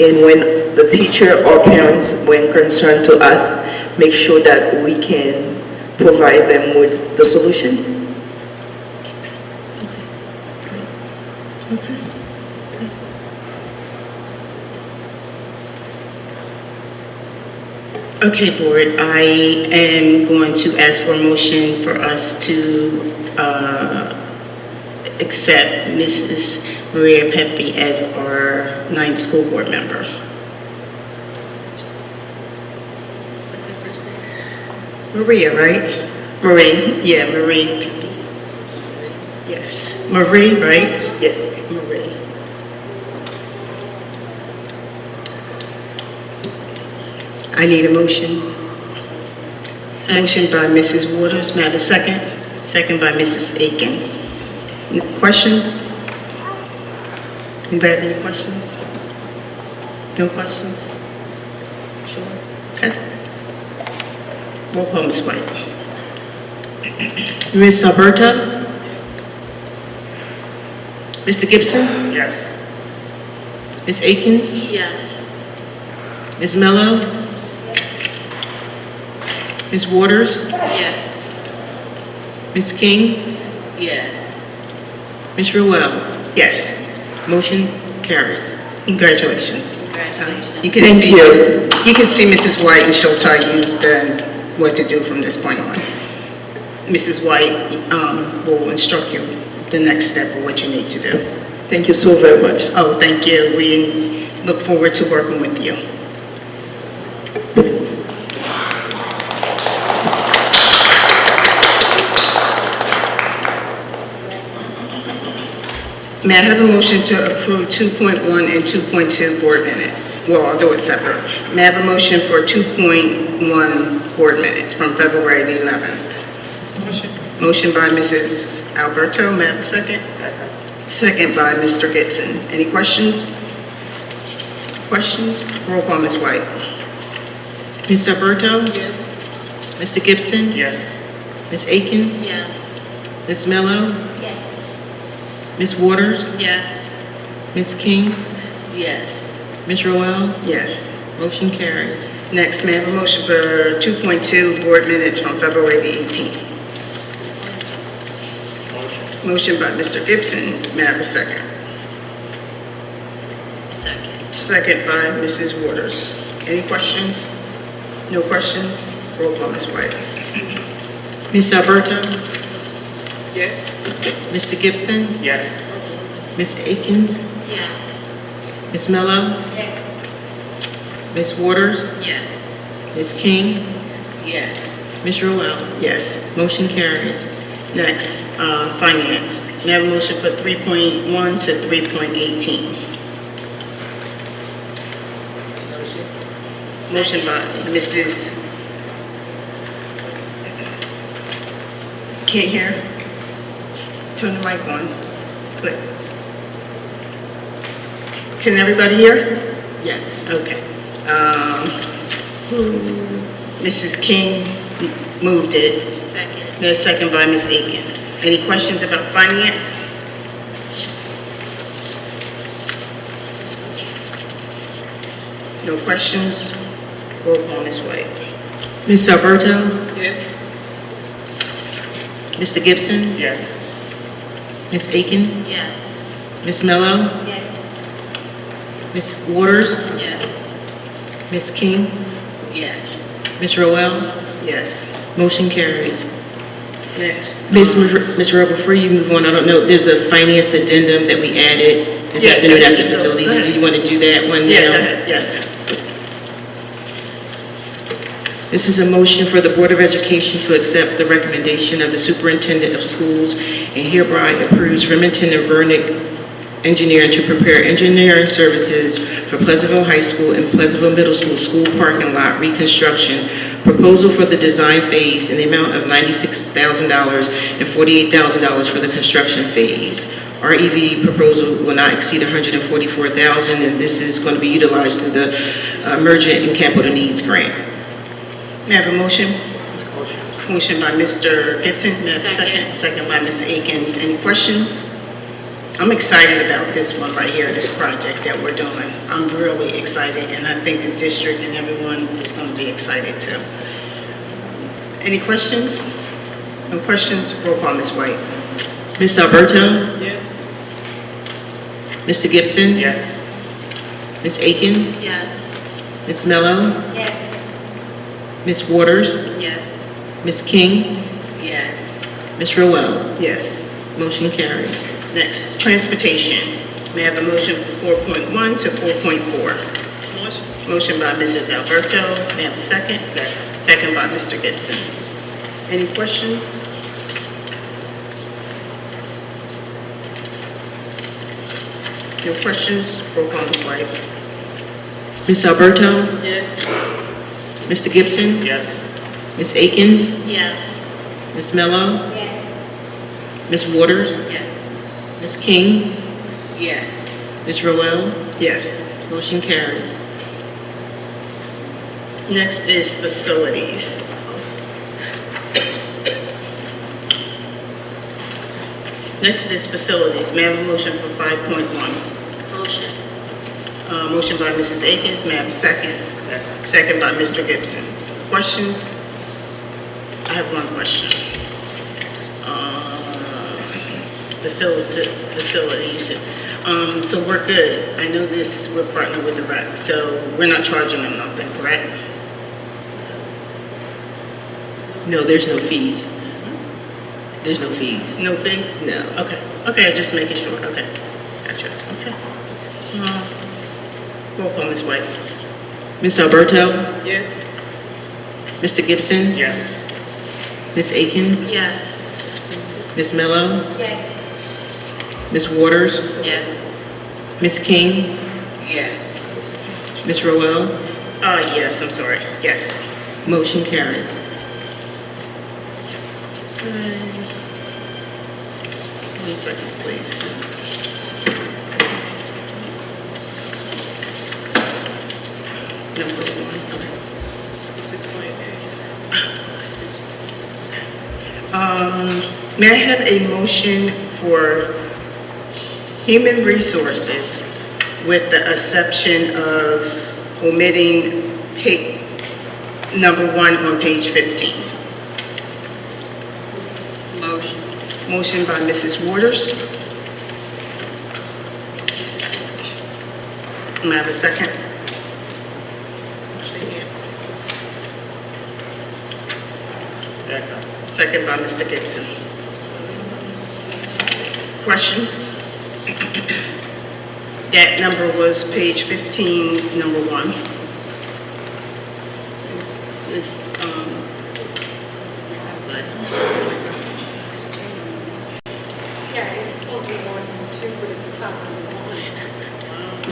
S10: And when the teacher or parents, when concerned to us, make sure that we can provide them with the solution.
S3: Okay, board, I am going to ask for a motion for us to accept Mrs. Maria Pepe as our ninth school board member. Maria, right? Marie, yeah, Marie Pepe. Yes, Marie, right?
S10: Yes.
S3: Marie. I need a motion. Motion by Mrs. Waters. May I have a second? Second by Mrs. Akins. Questions? Anybody have any questions? No questions? Sure. Okay. Roll call, Ms. White. Ms. Alberta? Mr. Gibson?
S9: Yes.
S3: Ms. Akins?
S6: Yes.
S3: Ms. Mello? Ms. Waters?
S8: Yes.
S3: Ms. King?
S8: Yes.
S3: Ms. Ruel? Yes. Motion carries. Congratulations.
S8: Congratulations.
S3: You can
S10: Thank
S3: see,
S10: you.
S3: You can see Mrs. White and she'll tell you then what to do from this point on. Mrs. White will instruct you the next step of what you need to do.
S10: Thank you so very much.
S3: Oh, thank you. We look forward to working with you. May I have a motion to approve 2.1 and 2.2 board minutes? Well, I'll do it separate. May I have a motion for 2.1 board minutes from February the 11th? Motion by Mrs. Alberto. May I have a second? Second by Mr. Gibson. Any questions? Questions? Roll call, Ms. White. Ms. Alberto?
S6: Yes.
S3: Mr. Gibson?
S9: Yes.
S3: Ms. Akins?
S6: Yes.
S3: Ms. Mello?
S8: Yes.
S3: Ms. Waters?
S8: Yes.
S3: Ms. King?
S8: Yes.
S3: Ms. Roel? Yes. Motion carries. Next, may I have a motion for 2.2 board minutes from February the 18th? Motion by Mr. Gibson. May I have a second?
S8: Second.
S3: Second by Mrs. Waters. Any questions? No questions? Roll call, Ms. White. Ms. Alberto?
S10: Yes.
S3: Mr. Gibson?
S9: Yes.
S3: Ms. Akins?
S6: Yes.
S3: Ms. Mello?
S1: Ms. Waters?
S8: Yes.
S1: Ms. King?
S8: Yes.
S1: Ms. Roel?
S3: Yes.
S1: Motion carries.
S3: Next, finance. May I have a motion for 3.1 to 3.18? Motion by Mrs. Can't hear? Turn the mic on. Click. Can everybody hear?
S1: Yes.
S3: Okay. Mrs. King moved it.
S8: Second.
S3: There's a second by Ms. Akins. Any questions about finance? No questions? Roll call, Ms. White.
S1: Ms. Alberto?
S8: Yes.
S1: Mr. Gibson?
S9: Yes.
S1: Ms. Akins?
S8: Yes.
S1: Ms. Mello?
S8: Yes.
S1: Ms. Waters?
S8: Yes.
S1: Ms. King?
S8: Yes.
S1: Ms. Roel?
S3: Yes.
S1: Motion carries.
S3: Next.
S1: Ms. Roel, before you move on, I don't know, there's a finance addendum that we added this
S3: Yeah,
S1: afternoon
S3: go
S1: after
S3: ahead.
S1: facilities.
S3: Go ahead.
S1: Do you want to do that one now?
S3: Yeah, go ahead. Yes.
S1: This is a motion for the Board of Education to accept the recommendation of the Superintendent of Schools and hereby approves Remington and Vernick Engineering to prepare engineering services for Pleasantville High School and Pleasantville Middle School school parking lot reconstruction proposal for the design phase in the amount of $96,000 and $48,000 for the construction phase. REV proposal will not exceed $144,000, and this is going to be utilized through the Emergent and Capital Needs Grant.
S3: May I have a motion? Motion by Mr. Gibson. May I have a
S8: Second.
S3: Second by Ms. Akins. Any questions? I'm excited about this one right here, this project that we're doing. I'm really excited, and I think the district and everyone is going to be excited too. Any questions? No questions? Roll call, Ms. White.
S1: Ms. Alberto?
S8: Yes.
S1: Mr. Gibson?
S9: Yes.
S1: Ms. Akins?
S8: Yes.
S1: Ms. Mello?
S8: Yes.
S1: Ms. Waters?
S8: Yes.
S1: Ms. King?
S8: Yes.
S1: Ms. Roel?
S3: Yes.
S1: Motion carries.
S3: Next, transportation. May I have a motion for 4.1 to 4.4? Motion by Mrs. Alberto. May I have a second? Second by Mr. Gibson. Any questions? No questions? Roll call, Ms. White.
S1: Ms. Alberto?
S8: Yes.
S1: Mr. Gibson?
S9: Yes.
S1: Ms. Akins?
S8: Yes.
S1: Ms. Mello?
S8: Yes.
S1: Ms. Waters?
S8: Yes.
S1: Ms. King?
S8: Yes.
S1: Ms. Roel?
S3: Yes.
S1: Motion carries.
S3: Next is facilities. Next is facilities. May I have a motion for 5.1?
S8: Motion.
S3: Motion by Mrs. Akins. May I have a second? Second by Mr. Gibson. Questions? I have one question. The facility uses. So we're good. I know this, we're partnered with the rec, so we're not charging them nothing, correct?
S1: No, there's no fees. There's no fees.
S3: No fee?
S1: No.
S3: Okay, okay, just making sure, okay. Gotcha, okay. Roll call, Ms. White.
S1: Ms. Alberto?
S8: Yes.
S1: Mr. Gibson?
S9: Yes.
S1: Ms. Akins?
S8: Yes.
S1: Ms. Mello?
S8: Yes.
S1: Ms. Waters?
S8: Yes.
S1: Ms. King?
S8: Yes.
S1: Ms. Roel?
S3: Yes, I'm sorry, yes.
S1: Motion carries.
S3: One second, please. Number one. May I have a motion for human resources with the exception of omitting number 1 on page 15?
S8: Motion.
S3: Motion by Mrs. Waters. May I have a second?
S9: Second.
S3: Second by Mr. Gibson. Questions? That number was page 15, number 1.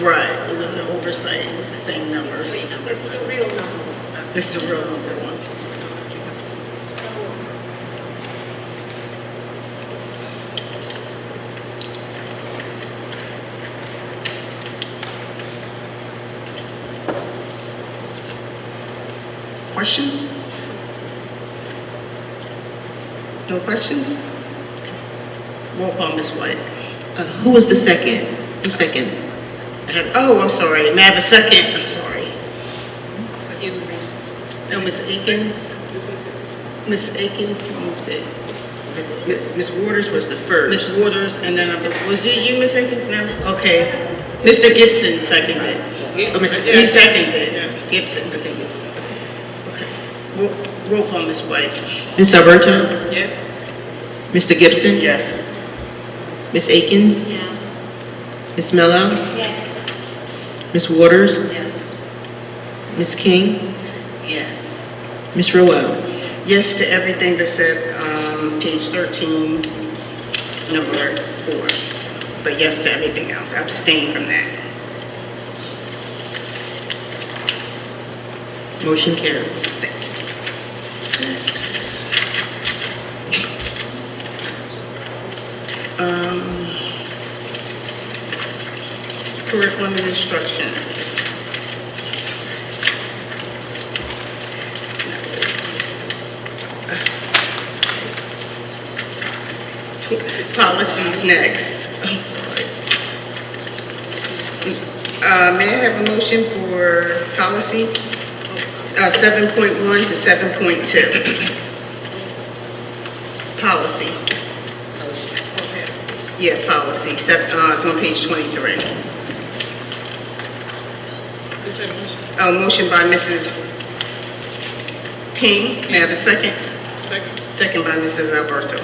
S3: Right, it was an oversight, it was the same numbers.
S7: It's the real number.
S3: It's the real number one. Questions? No questions? Roll call, Ms. White.
S1: Who was the second? Who second?
S3: Oh, I'm sorry, may I have a second? I'm sorry. No, Ms. Akins? Ms. Akins moved it.
S1: Ms. Waters was the first.
S3: Ms. Waters, and then was it you, Ms. Akins, now? Okay. Mr. Gibson seconded. He seconded. Gibson, okay, Gibson. Okay. Roll call, Ms. White.
S1: Ms. Alberto?
S3: Yes.
S1: Mr. Gibson?
S9: Yes.
S1: Ms. Akins?
S8: Yes.
S1: Ms. Mello?
S8: Yes.
S1: Ms. Waters?
S8: Yes.
S1: Ms. King?
S3: Yes.
S1: Ms. Rowell?
S3: Yes to everything that said, page 13, number 4. But yes to everything else. I abstain from that.
S1: Motion carries.
S3: Thank you. Next. Curriculum and instructions. Policies next. I'm sorry. May I have a motion for policy 7.1 to 7.2? Policy. Yeah, policy. It's on page 23. Motion by Mrs. King. May I have a second? Second by Mrs. Alberto.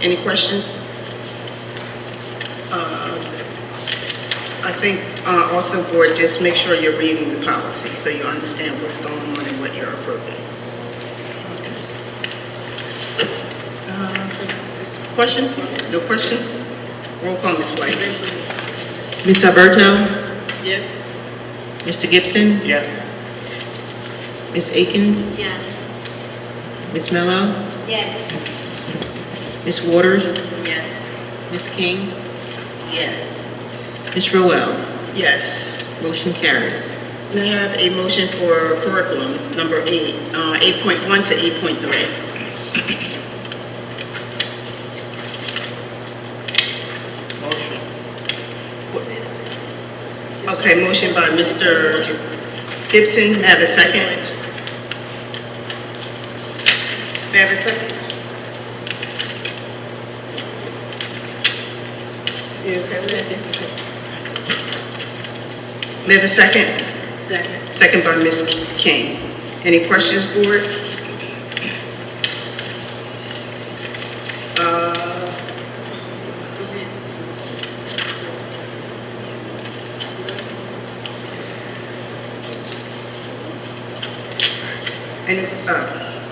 S3: Any questions? I think also, board, just make sure you're reading the policy so you understand what's going on and what you're approving. Questions? No questions? Roll call, Ms. White.
S1: Ms. Alberto?
S3: Yes.
S1: Mr. Gibson?
S9: Yes.
S1: Ms. Akins?
S8: Yes.
S1: Ms. Mello?
S8: Yes.
S1: Ms. Waters?
S8: Yes.
S1: Ms. King?
S8: Yes.
S1: Ms. Rowell?
S3: Yes.
S1: Motion carries.
S3: May I have a motion for curriculum number 8, 8.1 to 8.3? Okay, motion by Mr. Gibson. May I have a second? May I have a second? You okay with that? May I have a second? Second. Second by Ms. King. Any questions, board?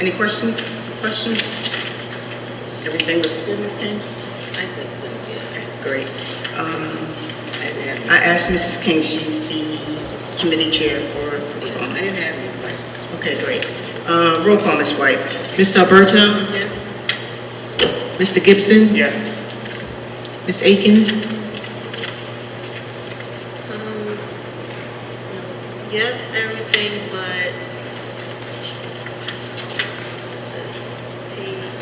S3: Any questions? Questions? Everything looks good, Ms. King?
S8: I think so, yeah.
S3: Okay, great. I asked Mrs. King, she's the committee chair for.
S8: I didn't have any questions.
S3: Okay, great. Roll call, Ms. White.
S1: Ms. Alberto?
S3: Yes.
S1: Mr. Gibson?
S9: Yes.
S1: Ms. Akins?
S8: Yes, everything but what's this page?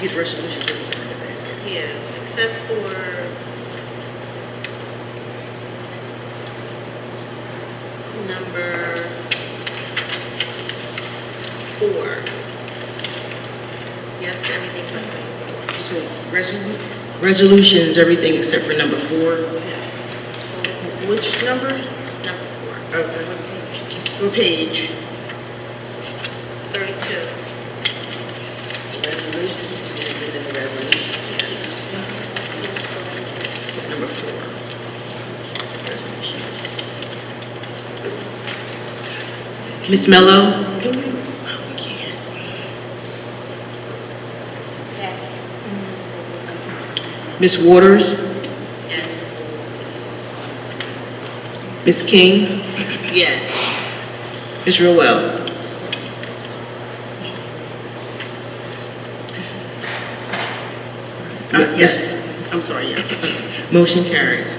S1: Get resolutions.
S8: Yeah, except for number 4. Yes to everything but
S3: So,
S1: Resolutions, everything except for number 4.
S3: which number?
S8: number 4.
S3: Okay. What page?
S8: 32.
S1: Number 4. Ms. Mello?
S3: Can
S1: Ms. Waters?
S8: Yes.
S1: Ms. King?
S8: Yes.
S1: Ms. Roel?
S3: Yes. I'm sorry, yes.
S1: Motion carries.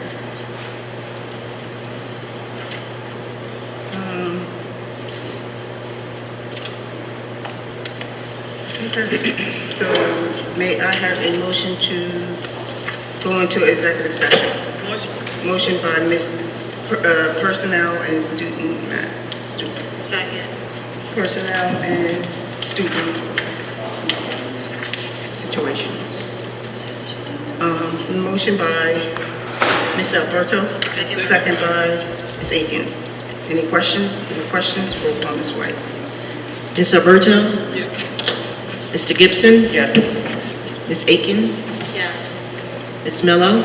S3: Okay. So may I have a motion to go into executive session? Motion by Personnel and Student,
S8: Second.
S3: Personnel and Student Situations. Motion by Ms. Alberto. Second by Ms. Akins. Any questions? Any questions? Roll call, Ms. White.
S1: Ms. Alberto? Yes. Mr. Gibson?
S9: Yes.
S1: Ms. Akins?
S8: Yes.
S1: Ms. Mello?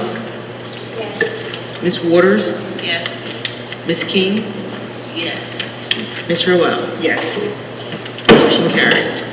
S1: Ms. Waters?
S8: Yes.
S1: Ms. King?
S8: Yes.
S1: Ms. Roel?
S3: Yes.
S1: Motion carries.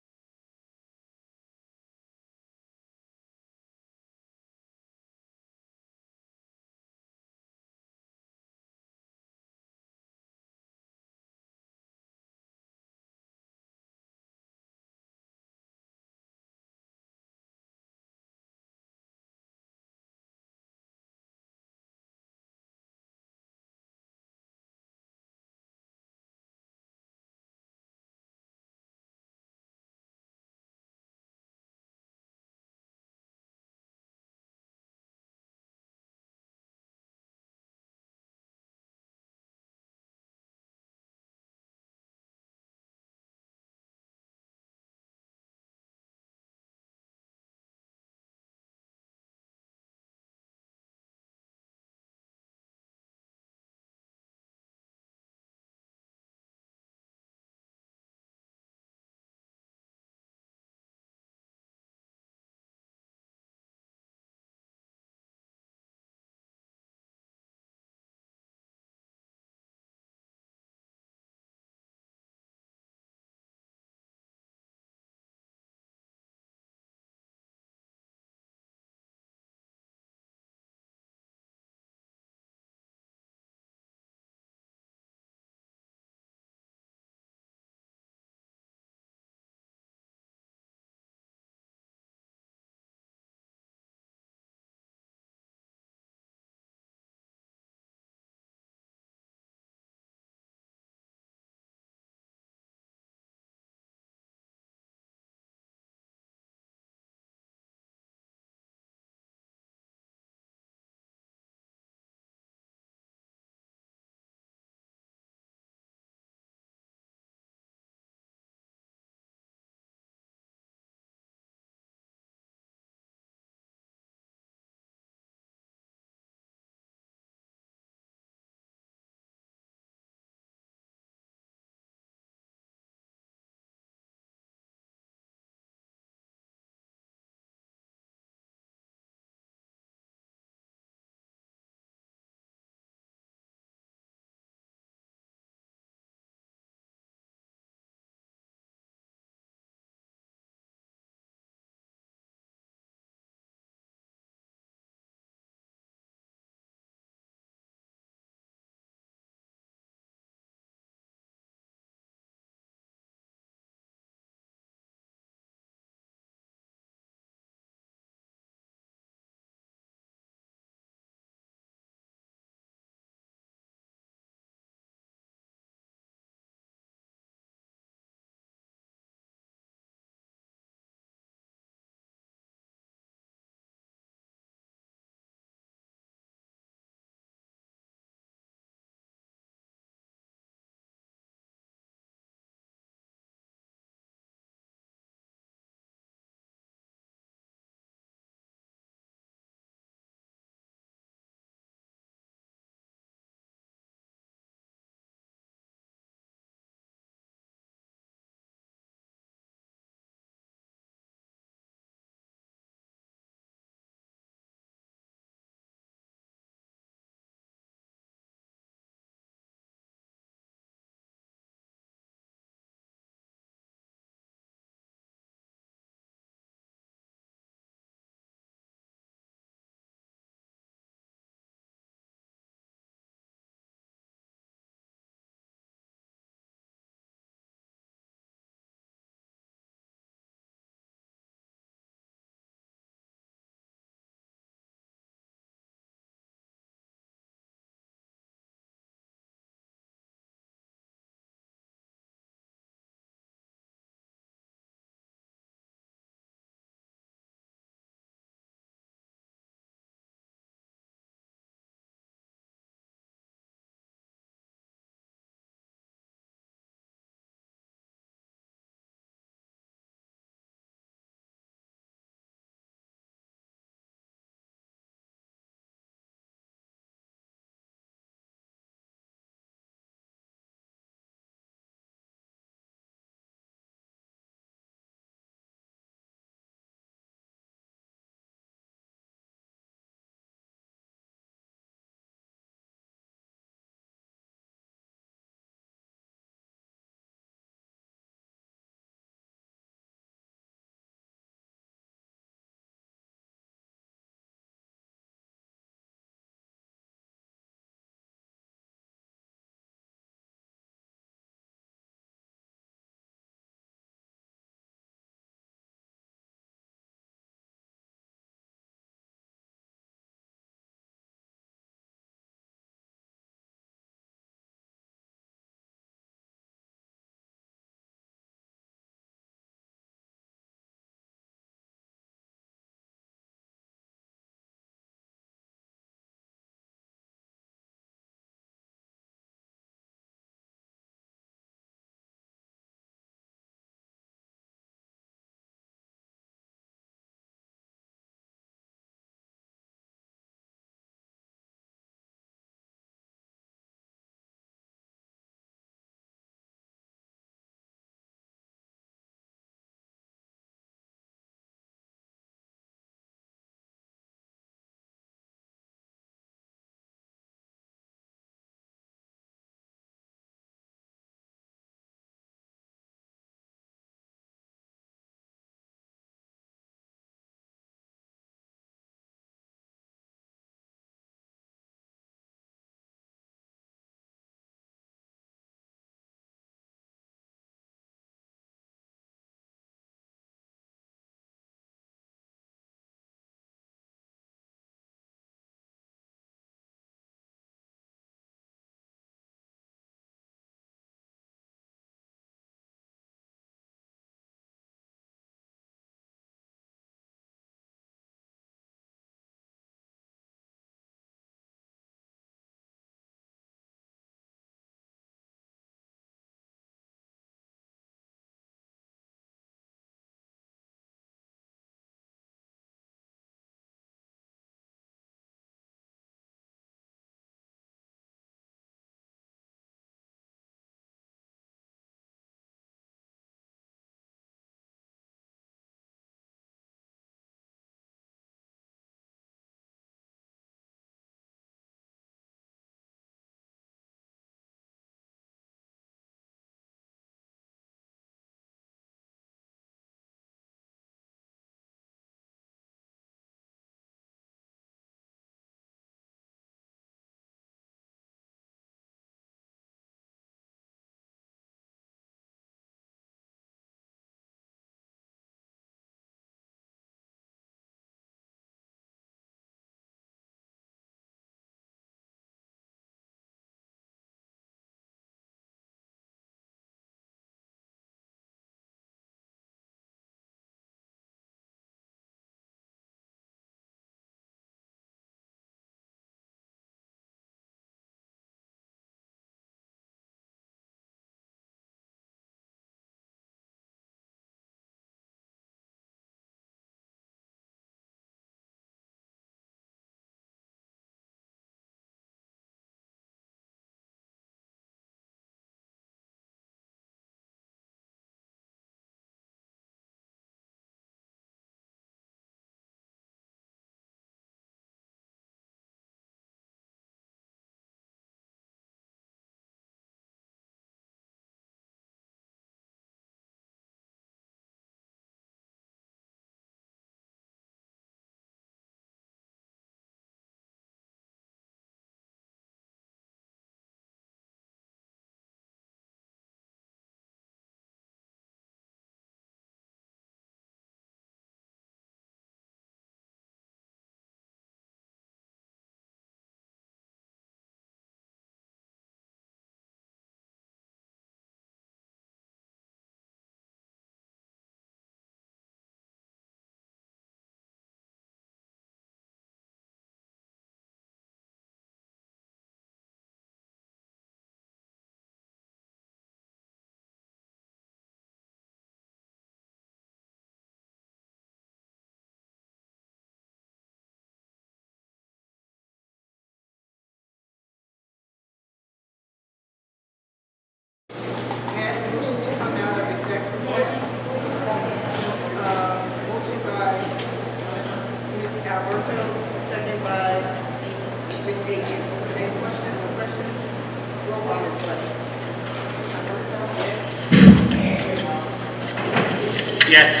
S9: Yes.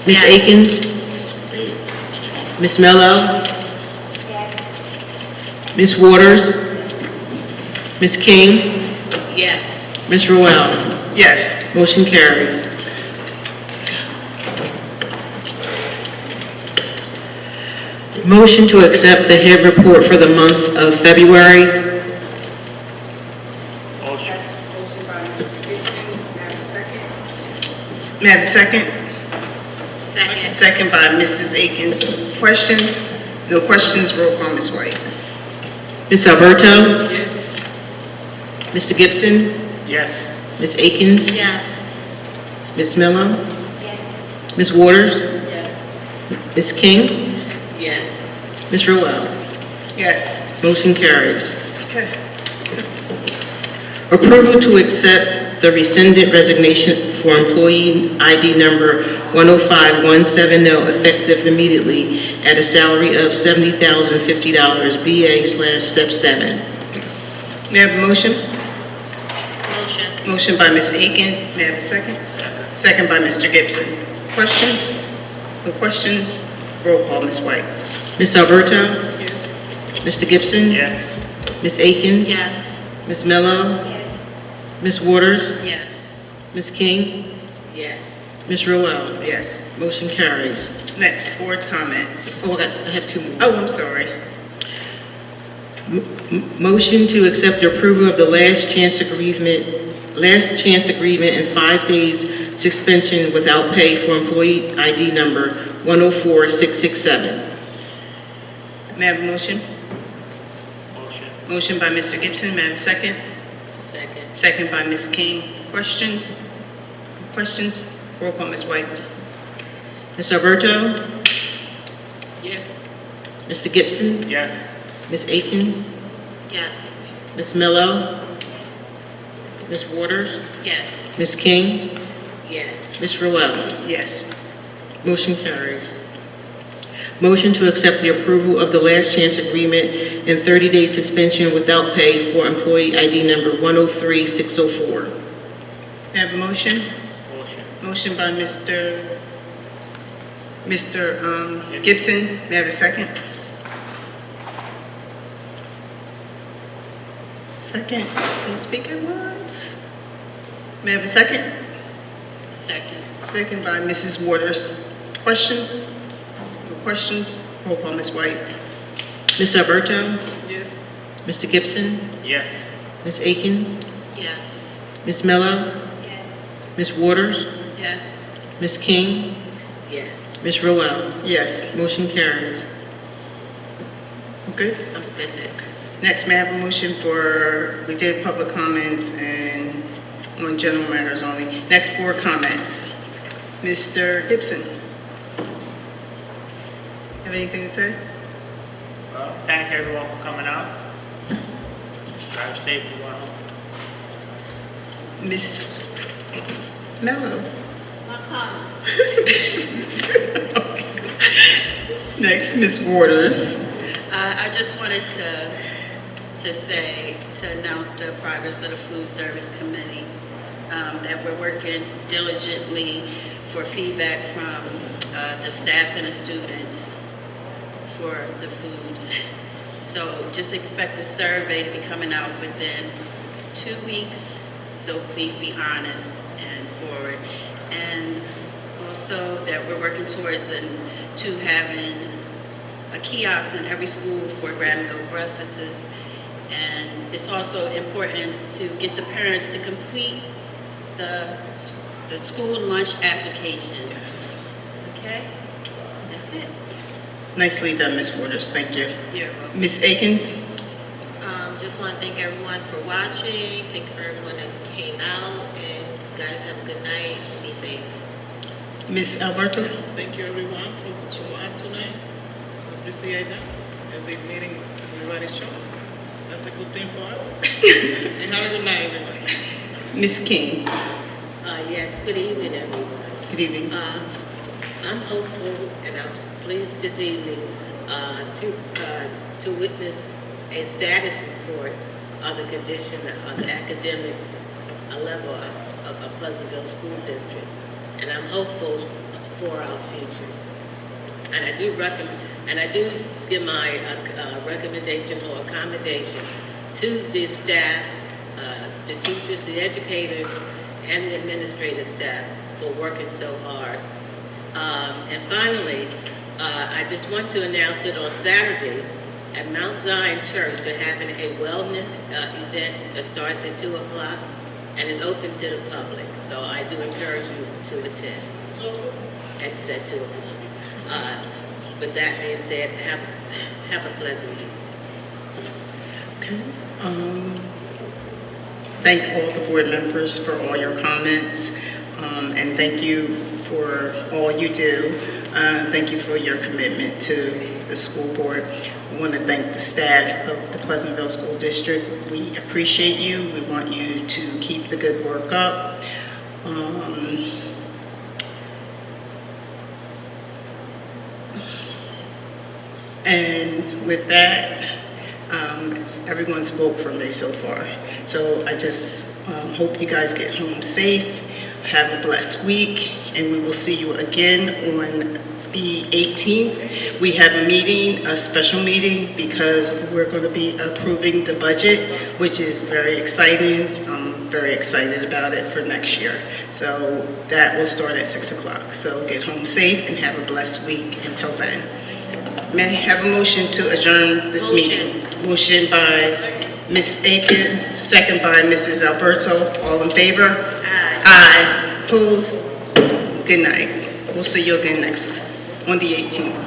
S1: Ms. Akins? Ms. Mello? Ms. Waters? Ms. King?
S8: Yes.
S1: Ms. Roel?
S3: Yes.
S1: Motion carries. Motion to accept the head report for the month of February.
S3: May I have a second?
S8: Second.
S3: Second by Mrs. Akins. Questions? No questions, roll call, Ms. White.
S1: Ms. Alberto? Mr. Gibson?
S9: Yes.
S1: Ms. Akins?
S8: Yes.
S1: Ms. Mello? Ms. Waters? Ms. King?
S8: Yes.
S1: Ms. Roel?
S3: Yes.
S1: Motion carries.
S3: Okay.
S1: Approval to accept the rescinded resignation for employee ID number 105170 effective immediately at a salary of $70,050 BA/step 7.
S3: May I have a motion?
S8: Motion.
S3: Motion by Ms. Akins. May I have a second? Second by Mr. Gibson. Questions? No questions? Roll call, Ms. White.
S1: Ms. Alberto? Mr. Gibson?
S9: Yes.
S1: Ms. Akins?
S8: Yes.
S1: Ms. Mello? Ms. Waters?
S8: Yes.
S1: Ms. King?
S8: Yes.
S1: Ms. Roel?
S3: Yes.
S1: Motion carries.
S3: Next, board comments.
S1: Oh, I have two more.
S3: Oh, I'm sorry.
S1: Motion to accept the approval of the last chance agreement and 5 days suspension without pay for employee ID number 104667.
S3: May I have a motion?
S9: Motion.
S3: Motion by Mr. Gibson. May I have a second?
S8: Second.
S3: Second by Ms. King. Questions? Questions? Roll call, Ms. White.
S1: Ms. Alberto?
S8: Yes.
S1: Mr. Gibson?
S9: Yes.
S1: Ms. Akins?
S8: Yes.
S1: Ms. Mello? Ms. Waters?
S8: Yes.
S1: Ms. King?
S8: Yes.
S1: Ms. Roel?
S3: Yes.
S1: Motion carries. Motion to accept the approval of the last chance agreement and 30-day suspension without pay for employee ID number 103604.
S3: May I have a motion?
S9: Motion.
S3: Motion by Mr. Gibson. May I have a second? Second. No speak at once. May I have a second?
S8: Second.
S3: Second by Mrs. Waters. Questions? No questions? Roll call, Ms. White.
S1: Ms. Alberto?
S8: Yes.
S1: Mr. Gibson?
S9: Yes.
S1: Ms. Akins?
S8: Yes.
S1: Ms. Mello? Ms. Waters?
S8: Yes.
S1: Ms. King?
S8: Yes.
S1: Ms. Roel?
S3: Yes.
S1: Motion carries.
S3: Good.
S8: That's it.
S3: Next, may I have a motion for, we did public comments and on general matters only. Next, board comments. Mr. Gibson. Have anything to say?
S9: Well, thank everyone for coming out. Drive safely while home.
S3: Miss Mello. Next, Miss Waters.
S8: I just wanted to announce the progress of the Food Service Committee, that we're working diligently for feedback from the staff and the students for the food. So just expect a survey to be coming out within 2 weeks, so please be honest and forward. And also that we're working towards to having a kiosk in every school for grab-and-go breakfasts. And it's also important to get the parents to complete the school lunch application. Okay? That's it.
S3: Nicely done, Miss Waters. Thank you.
S8: You're welcome.
S3: Miss Akins.
S11: Just want to thank everyone for watching. Thank you for everyone that came out. And guys, have a good night and be safe.
S3: Miss Alberto.
S12: Thank you everyone for showing up tonight. Appreciate that. And big meeting everybody's show. That's a good thing for us. And have a good night, everyone.
S3: Miss King.
S11: Yes, good evening, everyone.
S3: Good evening.
S11: I'm hopeful and I was pleased this evening to witness a status report of the condition of the academic level of Pleasantville School District. And I'm hopeful for our future. And I do give my recommendation or accommodation to the staff, the teachers, the educators, and the administrative staff for working so hard. And finally, I just want to announce that on Saturday at Mount Zion Church, they're having a wellness event that starts at 2 o'clock and is open to the public. So I do encourage you to attend at 2 o'clock. With that being said, have a pleasant week.
S3: Okay. Thank all the board members for all your comments, and thank you for all you do. Thank you for your commitment to the school board. We want to thank the staff of the Pleasantville School District. We appreciate you. We want you to keep the good work up. And with that, everyone spoke for me so far. So I just hope you guys get home safe. Have a blessed week, and we will see you again on the 18th. We have a meeting, a special meeting, because we're going to be approving the budget, which is very exciting. I'm very excited about it for next year. So that will start at 6 o'clock. So get home safe and have a blessed week until then. May I have a motion to adjourn this meeting? Motion by Ms. Akins, second by Mrs. Alberto. All in favor? Aye. Aye. Opposed? Good night. We'll see you again on the 18th.